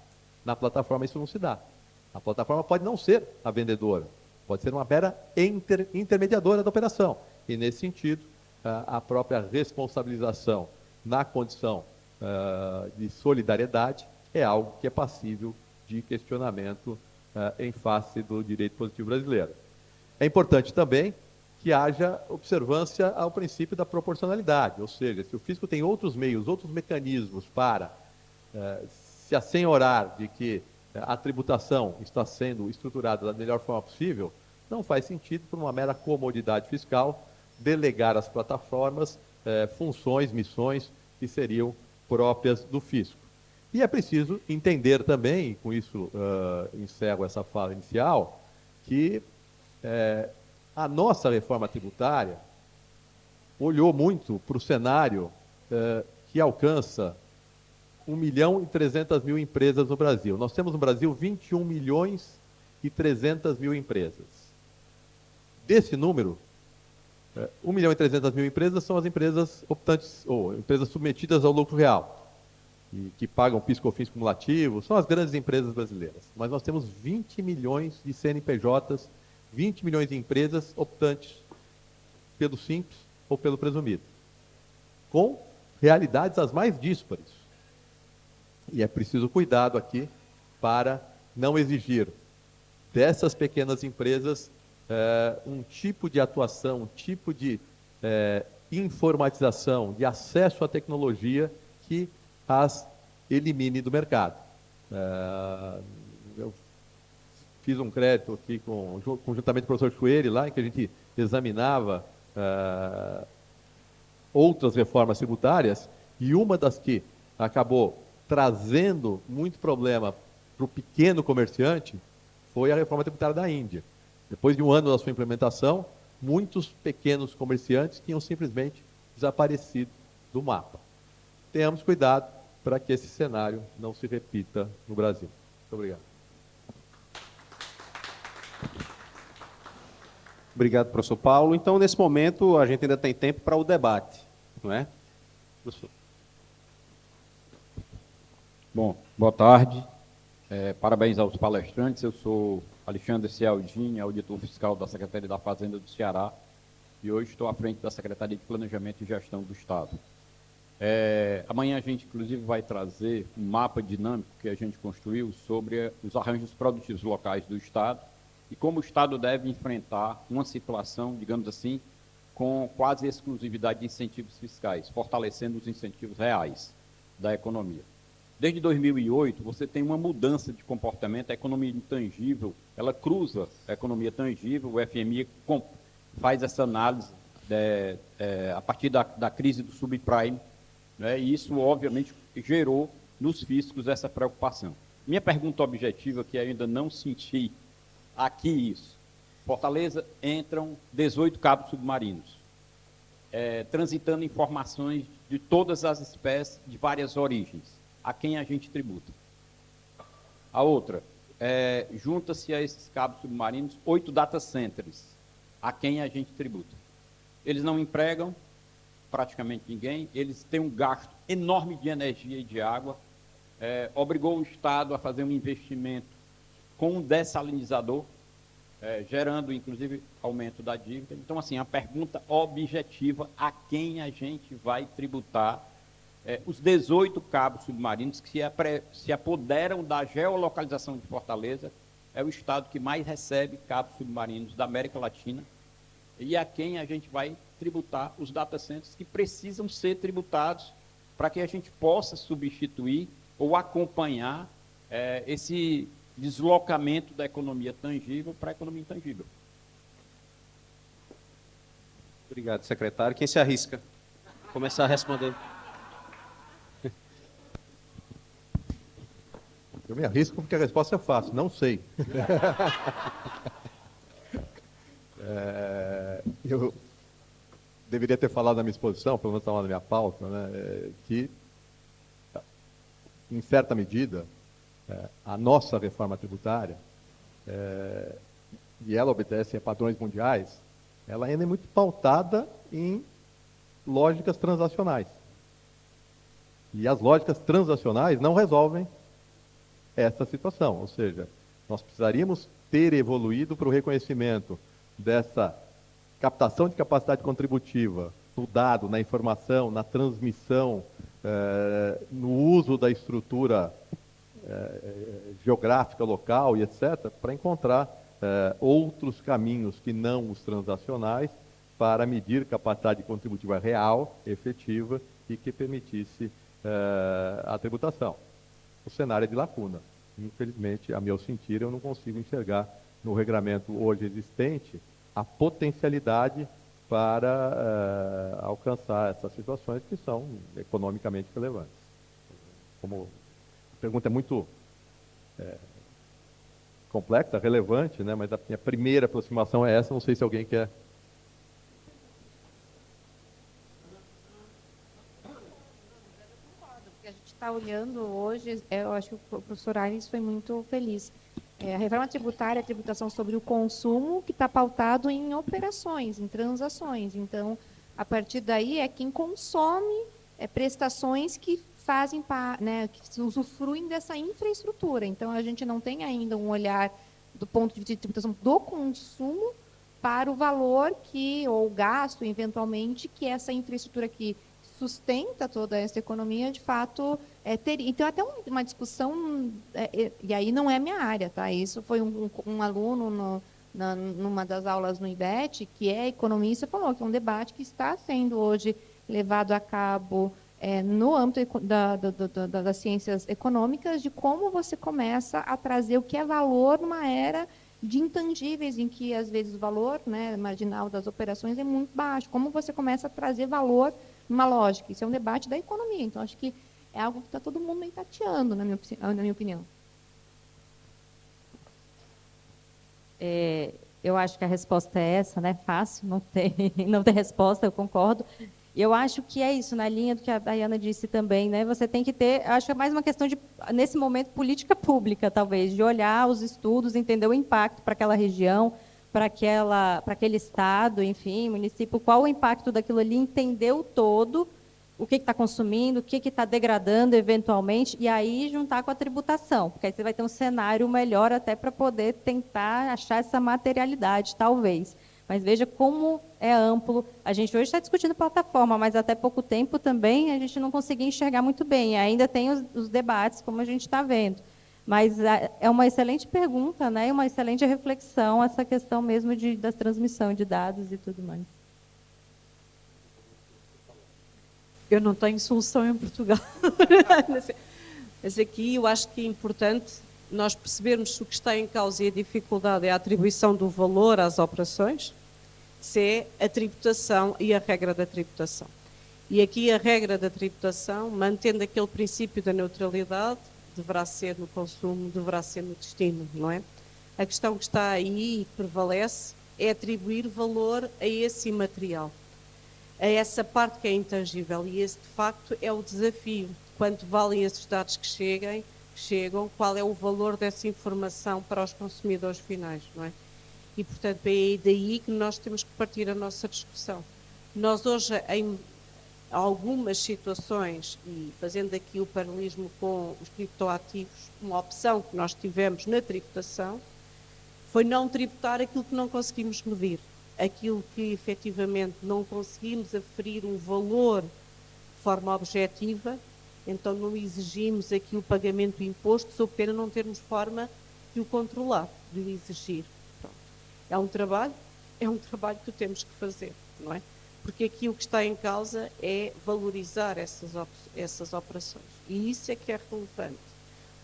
Na plataforma isso não se dá. A plataforma pode não ser a vendedora, pode ser uma mera intermediadora da operação. E, nesse sentido, a própria responsabilização na condição de solidariedade é algo que é passível de questionamento em face do direito positivo brasileiro. É importante também que haja observância ao princípio da proporcionalidade, ou seja, se o fisco tem outros meios, outros mecanismos para se assenhorar de que a tributação está sendo estruturada da melhor forma possível, não faz sentido, por uma mera comodidade fiscal, delegar às plataformas funções, missões que seriam próprias do fisco. E é preciso entender também, e com isso encerro essa fala inicial, que a nossa reforma tributária olhou muito para o cenário que alcança 1.300.000 empresas no Brasil. Nós temos no Brasil 21.300.000 empresas. Desse número, 1.300.000 empresas são as empresas optantes, ou empresas submetidas ao lucro real, e que pagam PIS/COFINS cumulativo, são as grandes empresas brasileiras. Mas nós temos 20 milhões de CNPJs, 20 milhões de empresas optantes pelo simples ou pelo presumido, com realidades as mais díspares. E é preciso cuidado aqui para não exigir dessas pequenas empresas um tipo de atuação, um tipo de informatização, de acesso à tecnologia que as elimine do mercado. Eu fiz um crédito aqui conjuntamente com o professor Chueri, lá em que a gente examinava outras reformas tributárias, e uma das que acabou trazendo muito problema para o pequeno comerciante foi a reforma tributária da Índia. Depois de um ano da sua implementação, muitos pequenos comerciantes tinham simplesmente desaparecido do mapa. Tenhamos cuidado para que esse cenário não se repita no Brasil. Muito obrigado. Obrigado, professor Paulo. Então, nesse momento, a gente ainda tem tempo para o debate, não é? Professor. Bom, boa tarde. Parabéns aos palestrantes. Eu sou Alexandre Cialdini, auditor fiscal da Secretaria da Fazenda do Ceará, e hoje estou à frente da Secretaria de Planejamento e Gestão do Estado. Amanhã a gente, inclusive, vai trazer um mapa dinâmico que a gente construiu sobre os arranjos produtivos locais do Estado e como o Estado deve enfrentar uma situação, digamos assim, com quase exclusividade de incentivos fiscais, fortalecendo os incentivos reais da economia. Desde 2008, você tem uma mudança de comportamento, a economia intangível, ela cruza a economia tangível, o FMI faz essa análise a partir da crise do subprime, né, e isso, obviamente, gerou nos fiscos essa preocupação. Minha pergunta objetiva, que ainda não senti aqui isso, Fortaleza entram 18 cabos submarinos, transitando informações de todas as espécies, de várias origens. A quem a gente tributa. A outra, junta-se a esses cabos submarinos 8 data centers, a quem a gente tributa. Eles não empregam praticamente ninguém, eles têm um gasto enorme de energia e de água, obrigou o Estado a fazer um investimento com um dessalinizador, gerando, inclusive, aumento da dívida. Então, assim, a pergunta objetiva, a quem a gente vai tributar os 18 cabos submarinos que se apoderam da geolocalização de Fortaleza, é o estado que mais recebe cabos submarinos da América Latina, e a quem a gente vai tributar os data centers que precisam ser tributados para que a gente possa substituir ou acompanhar esse deslocamento da economia tangível para a economia intangível. Obrigado, secretário. Quem se arrisca? Começar a responder. Eu me arrisco porque a resposta é fácil, não sei. Eu deveria ter falado na minha exposição, pelo menos estava na minha pauta, né, que, em certa medida, a nossa reforma tributária, e ela obedece a padrões mundiais, ela ainda é muito pautada em lógicas transacionais. E as lógicas transacionais não resolvem essa situação, ou seja, nós precisaríamos ter evoluído para o reconhecimento dessa captação de capacidade contributiva no dado, na informação, na transmissão, no uso da estrutura geográfica local e etc., para encontrar outros caminhos que não os transacionais para medir capacidade contributiva real, efetiva e que permitisse a tributação. O cenário é de lacuna. Infelizmente, a meu sentir, eu não consigo enxergar no regramento hoje existente a potencialidade para alcançar essas situações que são economicamente relevantes. Como a pergunta é muito complexa, relevante, né? Mas a minha primeira aproximação é essa, não sei se alguém quer... A gente está olhando hoje, eu acho que o professor Aires foi muito feliz. A reforma tributária é a tributação sobre o consumo que está pautado em operações, em transações. Então, a partir daí é quem consome prestações que fazem, né, que usufruem dessa infraestrutura. Então, a gente não tem ainda um olhar do ponto de vista de tributação do consumo para o valor que, ou gasto, eventualmente, que essa infraestrutura que sustenta toda essa economia, de fato, teria. Então, até uma discussão, e aí não é minha área, tá? Isso foi um aluno numa das aulas no IBET, que é economista, falou que é um debate que está sendo hoje levado a cabo no âmbito das ciências econômicas, de como você começa a trazer o que é valor numa era de intangíveis, em que, às vezes, o valor, né, marginal das operações é muito baixo. Como você começa a trazer valor numa lógica? Isso é um debate da economia. Então, acho que é algo que está todo mundo meio tateando, na minha opinião. Eu acho que a resposta é essa, né? Fácil, não tem resposta, eu concordo. E eu acho que é isso, na linha do que a Dayana disse também, né? Você tem que ter, acho que é mais uma questão de, nesse momento, política pública, talvez, de olhar os estudos, entender o impacto para aquela região, para aquele estado, enfim, município, qual o impacto daquilo ali, entender o todo, o que está consumindo, o que está degradando eventualmente, e aí juntar com a tributação, porque aí você vai ter um cenário melhor até para poder tentar achar essa materialidade, talvez. Mas veja como é amplo. A gente hoje está discutindo plataforma, mas até pouco tempo também a gente não conseguia enxergar muito bem. Ainda tem os debates, como a gente está vendo. Mas é uma excelente pergunta, né? E uma excelente reflexão, essa questão mesmo da transmissão de dados e tudo mais. Eu não tenho solução em Portugal. Mas aqui eu acho que é importante nós percebermos se o que está em causa e a dificuldade é a atribuição do valor às operações, se é a tributação e a regra da tributação. E aqui a regra da tributação, mantendo aquele princípio da neutralidade, deverá ser no consumo, deverá ser no destino, não é? A questão que está aí e que prevalece é atribuir valor a esse imaterial, a essa parte que é intangível. E esse, de facto, é o desafio. Quanto valem esses dados que chegam, qual é o valor dessa informação para os consumidores finais, não é? E, portanto, é daí que nós temos que partir a nossa discussão. Nós hoje, em algumas situações, e fazendo aqui o paralelismo com os criptoativos, uma opção que nós tivemos na tributação foi não tributar aquilo que não conseguimos medir, aquilo que efetivamente não conseguimos aferir um valor de forma objetiva, então não exigimos aqui o pagamento do imposto, sob pena não termos forma de o controlar, de o exigir. Pronto. É um trabalho que temos que fazer, não é? Porque aqui o que está em causa é valorizar essas operações. E isso é que é relevante.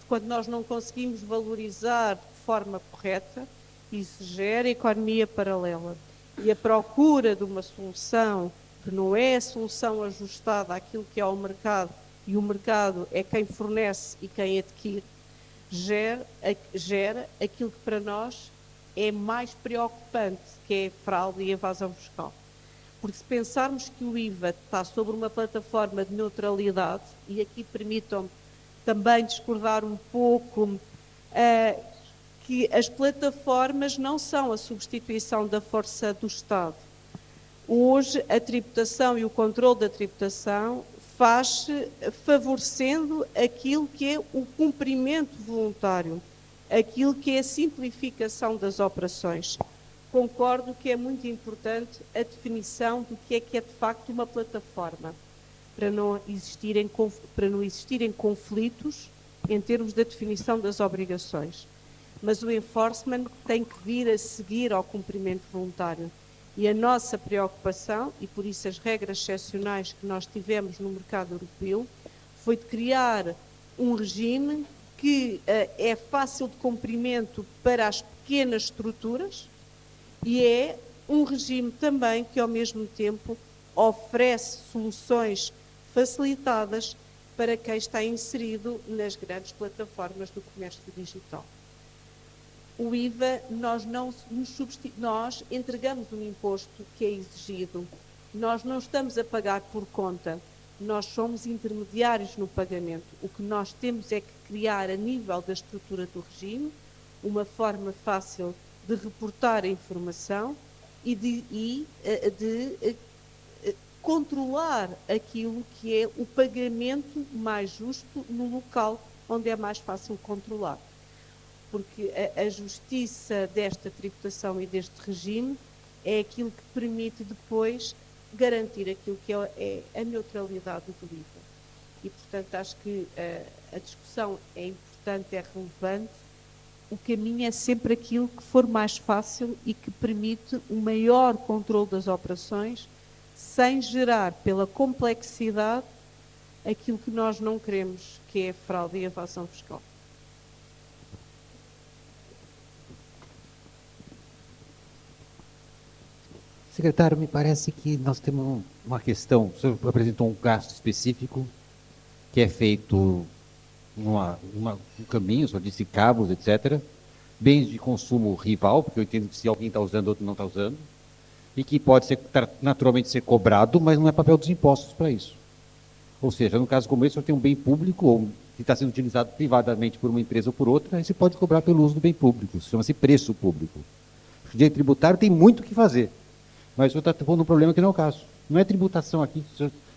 Quando nós não conseguimos valorizar de forma correta, isso gera economia paralela. E a procura de uma solução que não é a solução ajustada àquilo que é o mercado, e o mercado é quem fornece e quem adquire, gera aquilo que para nós é mais preocupante, que é a fraude e a evasão fiscal. Porque se pensarmos que o IVA está sobre uma plataforma de neutralidade, e aqui permitam-me também discordar um pouco, que as plataformas não são a substituição da força do Estado. Hoje, a tributação e o controle da tributação faz-se favorecendo aquilo que é o cumprimento voluntário, aquilo que é a simplificação das operações. Concordo que é muito importante a definição do que é de facto uma plataforma, para não existirem conflitos em termos da definição das obrigações. Mas o enforcement tem que vir a seguir ao cumprimento voluntário. E a nossa preocupação, e por isso as regras excepcionais que nós tivemos no mercado europeu, foi de criar um regime que é fácil de cumprimento para as pequenas estruturas e é um regime também que, ao mesmo tempo, oferece soluções facilitadas para quem está inserido nas grandes plataformas do comércio digital. O IVA, nós entregamos um imposto que é exigido. Nós não estamos a pagar por conta, nós somos intermediários no pagamento. O que nós temos é que criar, a nível da estrutura do regime, uma forma fácil de reportar a informação e de controlar aquilo que é o pagamento mais justo no local onde é mais fácil controlar. Porque a justiça desta tributação e deste regime é aquilo que permite depois garantir aquilo que é a neutralidade do IVA. E, portanto, acho que a discussão é importante, é relevante. O caminho é sempre aquilo que for mais fácil e que permite um maior controle das operações, sem gerar pela complexidade aquilo que nós não queremos, que é a fraude e a evasão fiscal. Secretário, me parece que nós temos uma questão. O senhor apresentou um gasto específico que é feito um caminho, o senhor disse cabos, etc. Bens de consumo rival, porque eu entendo que se alguém está usando, outro não está usando, e que pode naturalmente ser cobrado, mas não é papel dos impostos para isso. Ou seja, no caso como esse, o senhor tem um bem público, ou que está sendo utilizado privadamente por uma empresa ou por outra, aí você pode cobrar pelo uso do bem público, chama-se preço público. O direito tributário tem muito o que fazer. Mas o senhor está pondo um problema que não é o caso. Não é tributação aqui.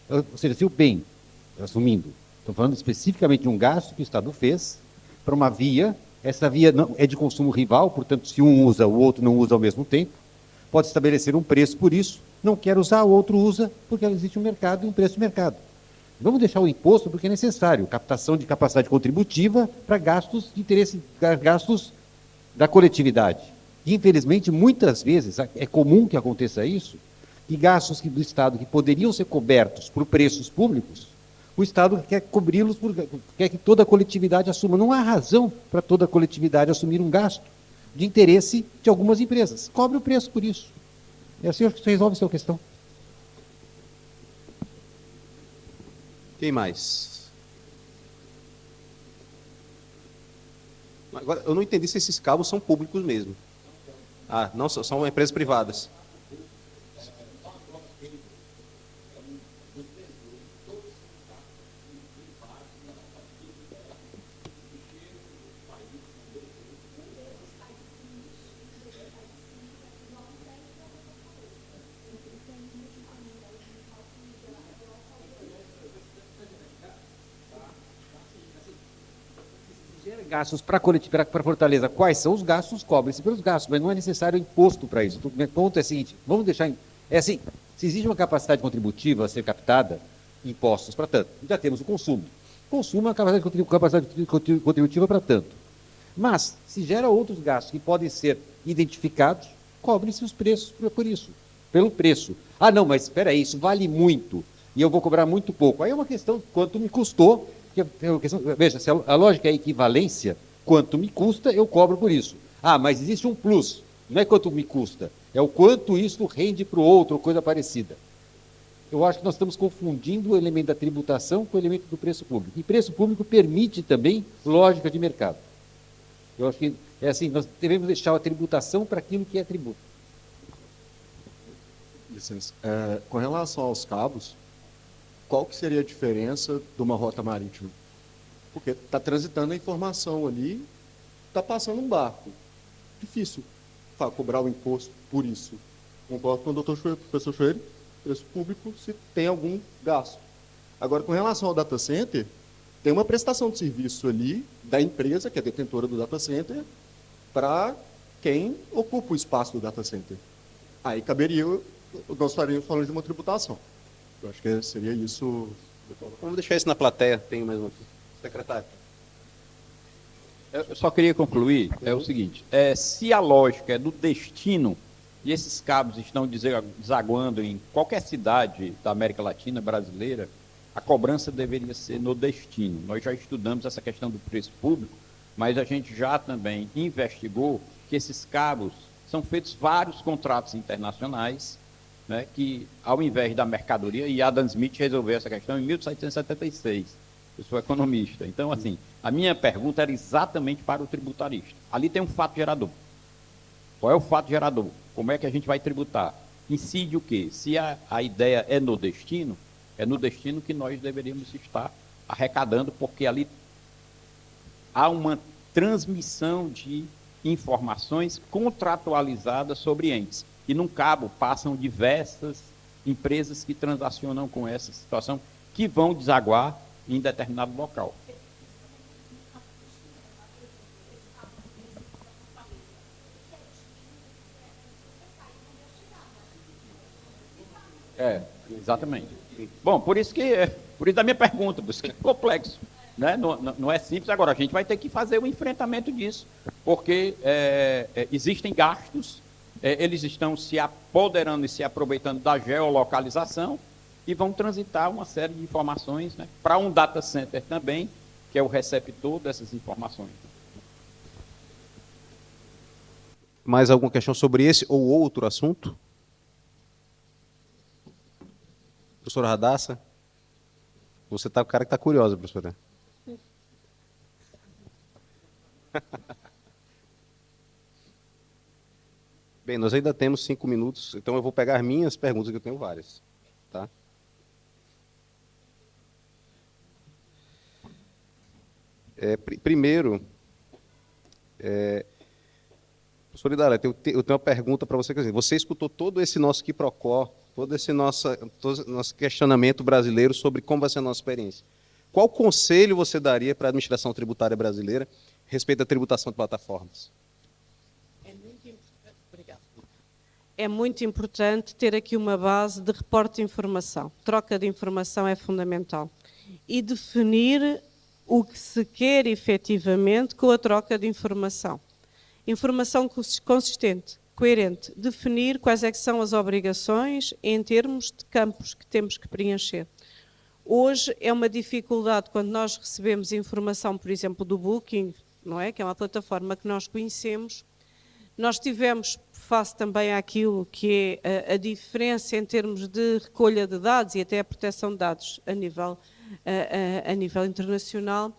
Ou seja, se o bem, assumindo, estou falando especificamente de um gasto que o Estado fez para uma via, essa via não, é de consumo rival, portanto, se um usa, o outro não usa ao mesmo tempo, pode estabelecer um preço por isso, não quer usar, o outro usa, porque existe um mercado e um preço de mercado. Vamos deixar o imposto porque é necessário, captação de capacidade contributiva para gastos de interesse, gastos da coletividade. E, infelizmente, muitas vezes, é comum que aconteça isso, que gastos do Estado que poderiam ser cobertos por preços públicos, o Estado quer cobri-los, quer que toda a coletividade assuma. Não há razão para toda a coletividade assumir um gasto de interesse de algumas empresas. Cobre o preço por isso. E assim você resolve a sua questão. Quem mais? Agora, eu não entendi se esses cabos são públicos mesmo. Ah, não, são empresas privadas. Gastos para Fortaleza, quais são os gastos? Cobrem-se pelos gastos, mas não é necessário imposto para isso. O meu ponto é o seguinte, vamos deixar... É assim, se existe uma capacidade contributiva a ser captada, impostos para tanto. Já temos o consumo. Consumo é uma capacidade contributiva para tanto. Mas, se gera outros gastos que podem ser identificados, cobrem-se os preços por isso, pelo preço. Ah, não, mas espera aí, isso vale muito, e eu vou cobrar muito pouco. Aí é uma questão de quanto me custou. Veja, se a lógica é equivalência, quanto me custa, eu cobro por isso. Ah, mas existe um plus, não é quanto me custa, é o quanto isso rende para o outro, ou coisa parecida. Eu acho que nós estamos confundindo o elemento da tributação com o elemento do preço público. E preço público permite também lógica de mercado. Eu acho que é assim, nós devemos deixar a tributação para aquilo que é tributo. Licença. Com relação aos cabos, qual que seria a diferença de uma rota marítima? Porque está transitando a informação ali, está passando um barco. Difícil cobrar o imposto por isso. Concordo com o professor Choeiro, preço público, se tem algum gasto. Agora, com relação ao data center, tem uma prestação de serviço ali da empresa, que é detentora do data center, para quem ocupa o espaço do data center. Aí caberia, nós estaríamos falando de uma tributação. Eu acho que seria isso. Vamos deixar isso na plateia, tem mais um. Secretário. Eu só queria concluir, é o seguinte, se a lógica é do destino, e esses cabos estão desaguando em qualquer cidade da América Latina, brasileira, a cobrança deveria ser no destino. Nós já estudamos essa questão do preço público, mas a gente já também investigou que esses cabos são feitos vários contratos internacionais, né, que ao invés da mercadoria, e Adam Smith resolveu essa questão em 1776, eu sou economista. Então, assim, a minha pergunta era exatamente para o tributarista. Ali tem um fato gerador. Qual é o fato gerador? Como é que a gente vai tributar? Incide o quê? Se a ideia é no destino que nós deveríamos estar arrecadando, porque ali há uma transmissão de informações contratualizadas sobre entes. E num cabo passam diversas empresas que transacionam com essa situação, que vão desaguar em determinado local. Exatamente. Bom, por isso da minha pergunta, por isso que é complexo, né? Não é simples. Agora, a gente vai ter que fazer o enfrentamento disso, porque existem gastos, eles estão se apoderando e se aproveitando da geolocalização e vão transitar uma série de informações, né, para um data center também, que é o receptor dessas informações. Mais alguma questão sobre esse ou outro assunto? Professora Radassa? Você está o cara que está curiosa, professora. Bem, nós ainda temos 5 minutos, então eu vou pegar minhas perguntas, que eu tenho várias. Tá? Primeiro, professor Idalia, eu tenho uma pergunta para você. Você escutou todo esse nosso quiprocó, todo esse nosso questionamento brasileiro sobre como vai ser a nossa experiência. Qual conselho você daria para a administração tributária brasileira a respeito da tributação de plataformas? É muito importante ter aqui uma base de reporte de informação. Troca de informação é fundamental. E definir o que se quer efetivamente com a troca de informação. Informação consistente, coerente. Definir quais é que são as obrigações em termos de campos que temos que preencher. Hoje é uma dificuldade quando nós recebemos informação, por exemplo, do Booking, não é? Que é uma plataforma que nós conhecemos. Nós tivemos, face também àquilo que é a diferença em termos de recolha de dados e até a proteção de dados a nível internacional.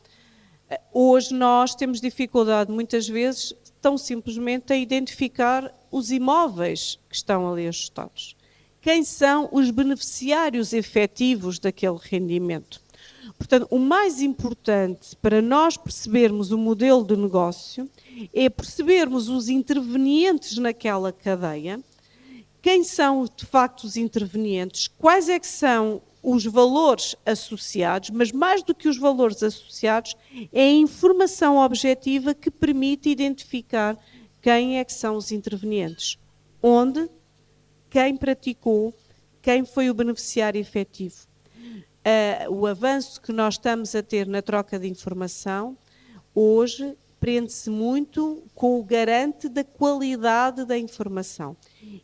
Hoje nós temos dificuldade, muitas vezes, tão simplesmente a identificar os imóveis que estão ali ajustados. Quem são os beneficiários efetivos daquele rendimento? Portanto, o mais importante para nós percebermos o modelo de negócio é percebermos os intervenientes naquela cadeia, quem são de facto os intervenientes, quais é que são os valores associados, mas mais do que os valores associados, é a informação objetiva que permite identificar quem é que são os intervenientes, onde, quem praticou, quem foi o beneficiário efetivo. O avanço que nós estamos a ter na troca de informação, hoje, prende-se muito com o garante da qualidade da informação.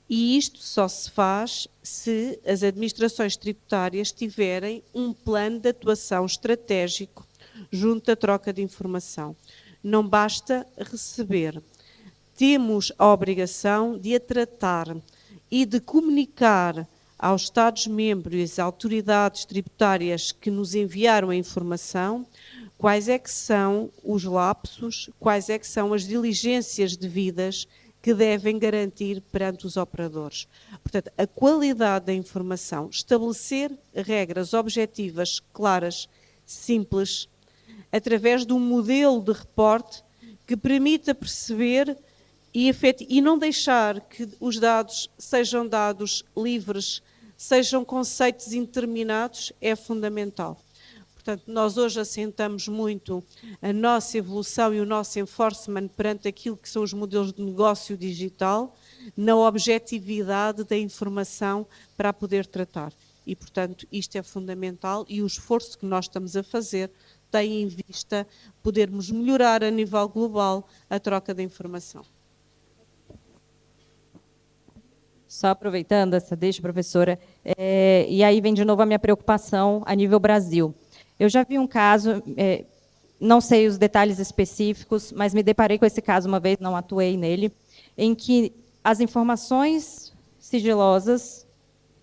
E isto só se faz se as administrações tributárias tiverem um plano de atuação estratégico junto à troca de informação. Não basta receber. Temos a obrigação de a tratar e de comunicar aos Estados-membros e às autoridades tributárias que nos enviaram a informação, quais é que são os lapsos, quais é que são as diligências devidas que devem garantir perante os operadores. Portanto, a qualidade da informação, estabelecer regras objetivas, claras, simples, através de um modelo de reporte que permita perceber e não deixar que os dados sejam dados livres, sejam conceitos indeterminados, é fundamental. Portanto, nós hoje assentamos muito a nossa evolução e o nosso enforcement perante aquilo que são os modelos de negócio digital, na objetividade da informação para a poder tratar. E, portanto, isto é fundamental e o esforço que nós estamos a fazer tem em vista podermos melhorar a nível global a troca de informação. Só aproveitando essa deixa, professora, e aí vem de novo a minha preocupação a nível Brasil. Eu já vi um caso, não sei os detalhes específicos, mas me deparei com esse caso uma vez, não atuei nele, em que as informações sigilosas,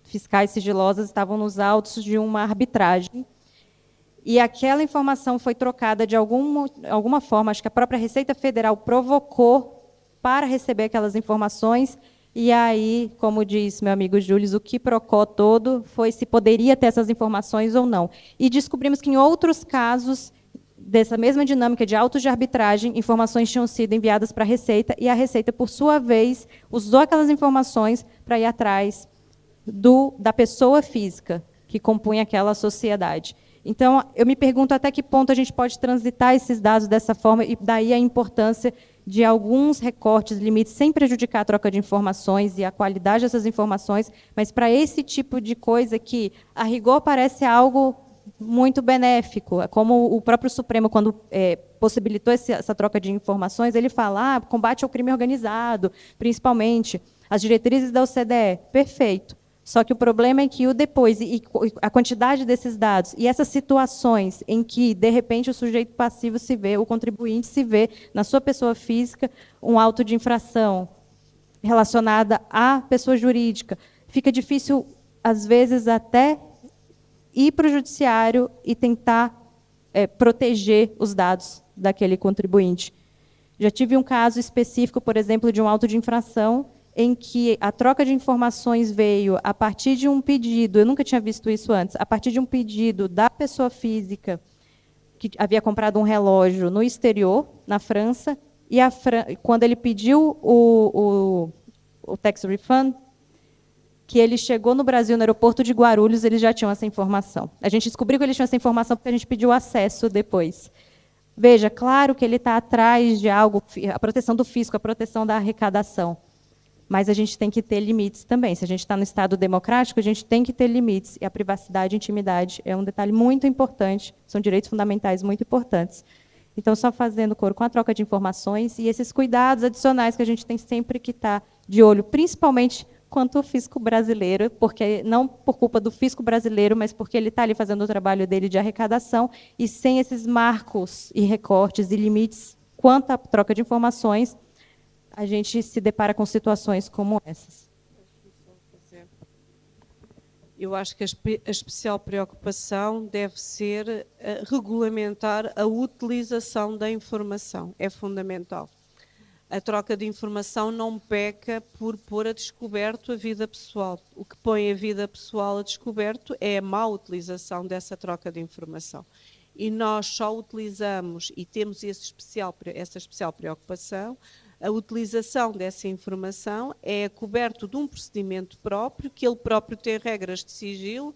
fiscais sigilosas, estavam nos autos de uma arbitragem, e aquela informação foi trocada de alguma forma, acho que a própria Receita Federal provocou para receber aquelas informações, e aí, como diz meu amigo Júlio, o quiprocó todo foi se poderia ter essas informações ou não. E descobrimos que em outros casos, dessa mesma dinâmica de autos de arbitragem, informações tinham sido enviadas para a Receita, e a Receita, por sua vez, usou aquelas informações para ir atrás da pessoa física que compunha aquela sociedade. Então, eu me pergunto até que ponto a gente pode transitar esses dados dessa forma, e daí a importância de alguns recortes, limites, sem prejudicar a troca de informações e a qualidade dessas informações, mas para esse tipo de coisa que, a rigor, parece algo muito benéfico. Como o próprio Supremo, quando possibilitou essa troca de informações, ele fala, combate ao crime organizado, principalmente, as diretrizes da OCDE, perfeito. Só que o problema é que o depois, e a quantidade desses dados, e essas situações em que, de repente, o sujeito passivo se vê, o contribuinte se vê, na sua pessoa física, um auto de infração relacionada à pessoa jurídica, fica difícil, às vezes, até ir para o judiciário e tentar proteger os dados daquele contribuinte. Já tive um caso específico, por exemplo, de um auto de infração, em que a troca de informações veio a partir de um pedido, eu nunca tinha visto isso antes, a partir de um pedido da pessoa física que havia comprado um relógio no exterior, na França, e quando ele pediu o tax refund, que ele chegou no Brasil, no aeroporto de Guarulhos, eles já tinham essa informação. A gente descobriu que eles tinham essa informação porque a gente pediu acesso depois. Veja, claro que ele está atrás de algo, a proteção do fisco, a proteção da arrecadação. Mas a gente tem que ter limites também. Se a gente está no Estado democrático, a gente tem que ter limites. E a privacidade e a intimidade é um detalhe muito importante, são direitos fundamentais muito importantes. Então, só fazendo coro com a troca de informações e esses cuidados adicionais que a gente tem sempre que estar de olho, principalmente quanto ao fisco brasileiro, porque não por culpa do fisco brasileiro, mas porque ele está ali fazendo o trabalho dele de arrecadação, e sem esses marcos e recortes e limites quanto à troca de informações, a gente se depara com situações como essas. Eu acho que a especial preocupação deve ser regulamentar a utilização da informação. É fundamental. A troca de informação não peca por pôr a descoberto a vida pessoal. O que põe a vida pessoal a descoberto é a má utilização dessa troca de informação. E nós só utilizamos e temos essa especial preocupação. A utilização dessa informação é coberto de um procedimento próprio, que ele próprio tem regras de sigilo,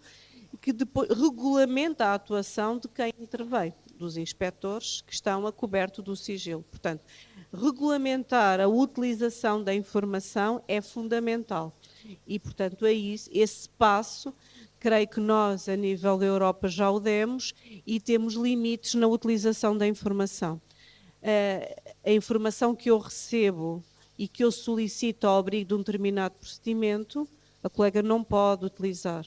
que depois regulamenta a atuação de quem intervém, dos inspectores que estão a coberto do sigilo. Portanto, regulamentar a utilização da informação é fundamental. E, portanto, é isso, esse passo, creio que nós, a nível da Europa, já o demos e temos limites na utilização da informação. A informação que eu recebo e que eu solicito ao abrigo de um determinado procedimento, a colega não pode utilizar,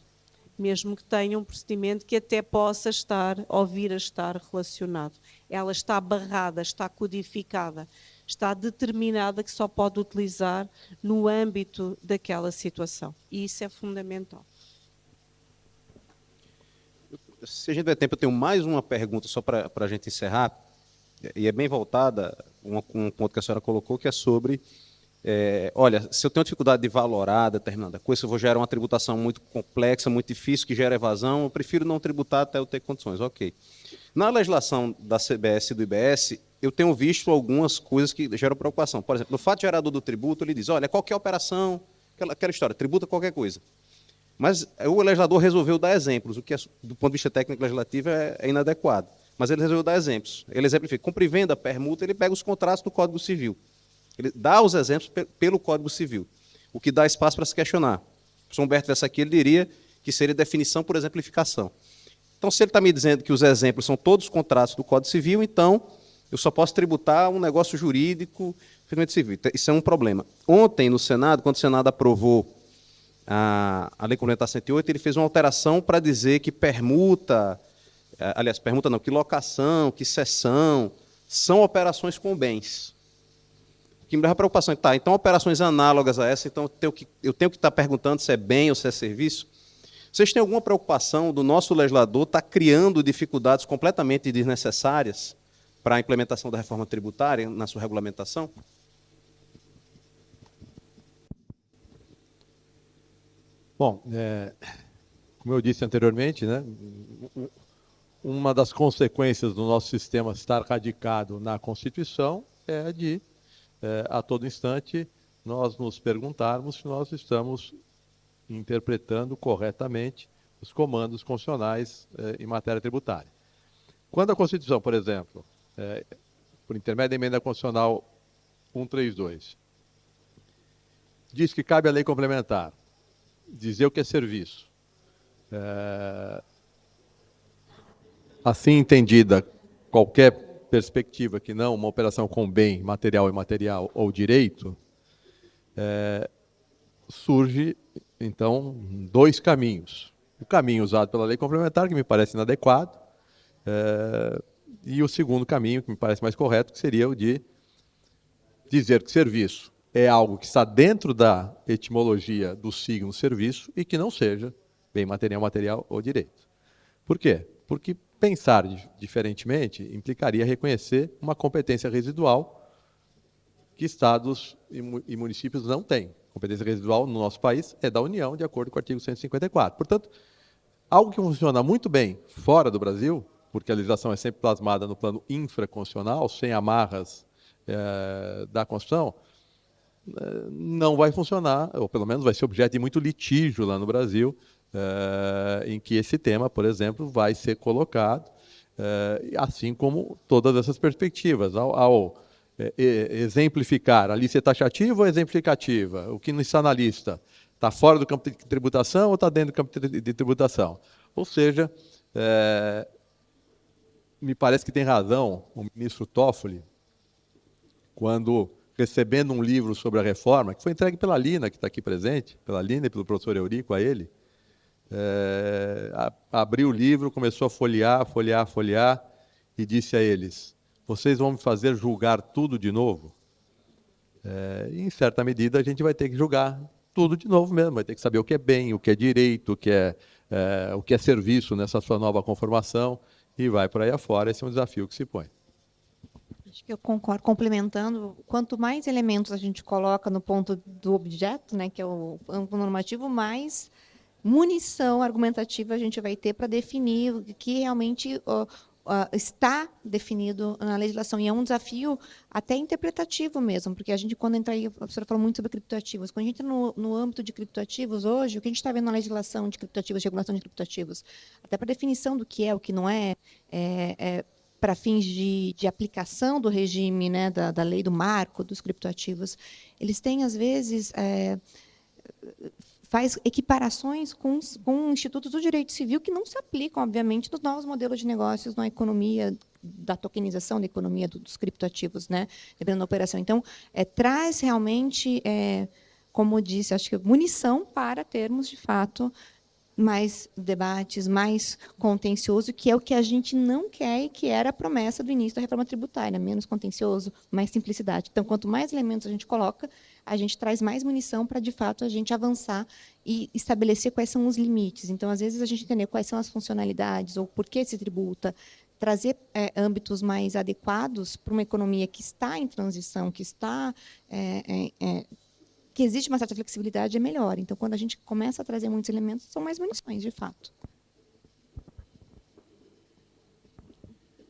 mesmo que tenha um procedimento que até possa estar ou vir a estar relacionado. Ela está barrada, está codificada, está determinada que só pode utilizar no âmbito daquela situação. E isso é fundamental. Se a gente tiver tempo, eu tenho mais uma pergunta só para a gente encerrar, e é bem voltada, um ponto que a senhora colocou, que é sobre, olha, se eu tenho dificuldade de valorar determinada coisa, se eu vou gerar uma tributação muito complexa, muito difícil, que gera evasão, eu prefiro não tributar até eu ter condições. Ok. Na legislação da CBS e do IBS, eu tenho visto algumas coisas que geram preocupação. Por exemplo, no fato gerador do tributo, ele diz, olha, qualquer operação, aquela história, tributa qualquer coisa. Mas o legislador resolveu dar exemplos, o que, do ponto de vista técnico legislativo, é inadequado. Mas ele resolveu dar exemplos. Ele exemplifica. Compra e venda, permuta, ele pega os contratos do Código Civil. Ele dá os exemplos pelo Código Civil, o que dá espaço para se questionar. O professor Humberto tivesse aqui, ele diria que seria definição por exemplificação. Então, se ele está me dizendo que os exemplos são todos os contratos do Código Civil, então eu só posso tributar um negócio jurídico, civil. Isso é um problema. Ontem, no Senado, quando o Senado aprovou a Lei Complementar 108, ele fez uma alteração para dizer que permuta, aliás, permuta não, que locação, que cessão, são operações com bens. O que me leva a preocupação, tá, então operações análogas a essa, então eu tenho que estar perguntando se é bem ou se é serviço. Vocês têm alguma preocupação do nosso legislador estar criando dificuldades completamente desnecessárias para a implementação da reforma tributária na sua regulamentação? Bom, como eu disse anteriormente, né, uma das consequências do nosso sistema estar radicado na Constituição é de, a todo instante, nós nos perguntarmos se nós estamos interpretando corretamente os comandos constitucionais em matéria tributária. Quando a Constituição, por exemplo, por intermédio da emenda constitucional 132, diz que cabe à lei complementar dizer o que é serviço, assim entendida qualquer perspectiva que não uma operação com bem material, imaterial ou direito, surge, então, dois caminhos. O caminho usado pela lei complementar, que me parece inadequado, e o segundo caminho, que me parece mais correto, que seria o de dizer que serviço é algo que está dentro da etimologia do signo serviço e que não seja bem material ou direito. Por quê? Porque pensar diferentemente implicaria reconhecer uma competência residual que estados e municípios não têm. A competência residual no nosso país é da União, de acordo com o artigo 154. Portanto, algo que funciona muito bem fora do Brasil, porque a legislação é sempre plasmada no plano infraconstitucional, sem amarras da Constituição, não vai funcionar, ou pelo menos vai ser objeto de muito litígio lá no Brasil, em que esse tema, por exemplo, vai ser colocado, assim como todas essas perspectivas. Ao exemplificar, a lista é taxativa ou exemplificativa? O que não está na lista está fora do campo de tributação ou está dentro do campo de tributação? Ou seja, me parece que tem razão o ministro Toffoli, quando, recebendo um livro sobre a reforma, que foi entregue pela Lina, que está aqui presente, pela Lina e pelo professor Eurico a ele, abriu o livro, começou a folhear, e disse a eles, vocês vão me fazer julgar tudo de novo? Em certa medida, a gente vai ter que julgar tudo de novo mesmo, vai ter que saber o que é bem, o que é direito, o que é serviço nessa sua nova conformação, e vai por aí afora, esse é um desafio que se põe. Acho que eu concordo, complementando, quanto mais elementos a gente coloca no ponto do objeto, né, que é o âmbito normativo, mais munição argumentativa a gente vai ter para definir o que realmente está definido na legislação. E é um desafio até interpretativo mesmo, porque a gente, quando entra aí, a professora falou muito sobre criptoativos, quando a gente entra no âmbito de criptoativos hoje, o que a gente está vendo na legislação de criptoativos, de regulação de criptoativos, até para definição do que é, o que não é, para fins de aplicação do regime, né, da lei do marco dos criptoativos, eles têm, às vezes, faz equiparações com institutos do direito civil que não se aplicam, obviamente, nos novos modelos de negócios, na economia, da tokenização da economia dos criptoativos, né, dependendo da operação. Então, traz realmente, como eu disse, acho que munição para termos, de fato, mais debates, mais contencioso, que é o que a gente não quer e que era a promessa do início da reforma tributária, menos contencioso, mais simplicidade. Então, quanto mais elementos a gente coloca, a gente traz mais munição para, de fato, a gente avançar e estabelecer quais são os limites. Então, às vezes, a gente entender quais são as funcionalidades ou por que se tributa, trazer âmbitos mais adequados para uma economia que está em transição, que está que existe uma certa flexibilidade, é melhor. Então, quando a gente começa a trazer muitos elementos, são mais munições, de fato.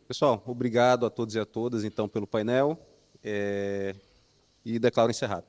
Pessoal, obrigado a todos e a todas, então, pelo painel, e declaro encerrado.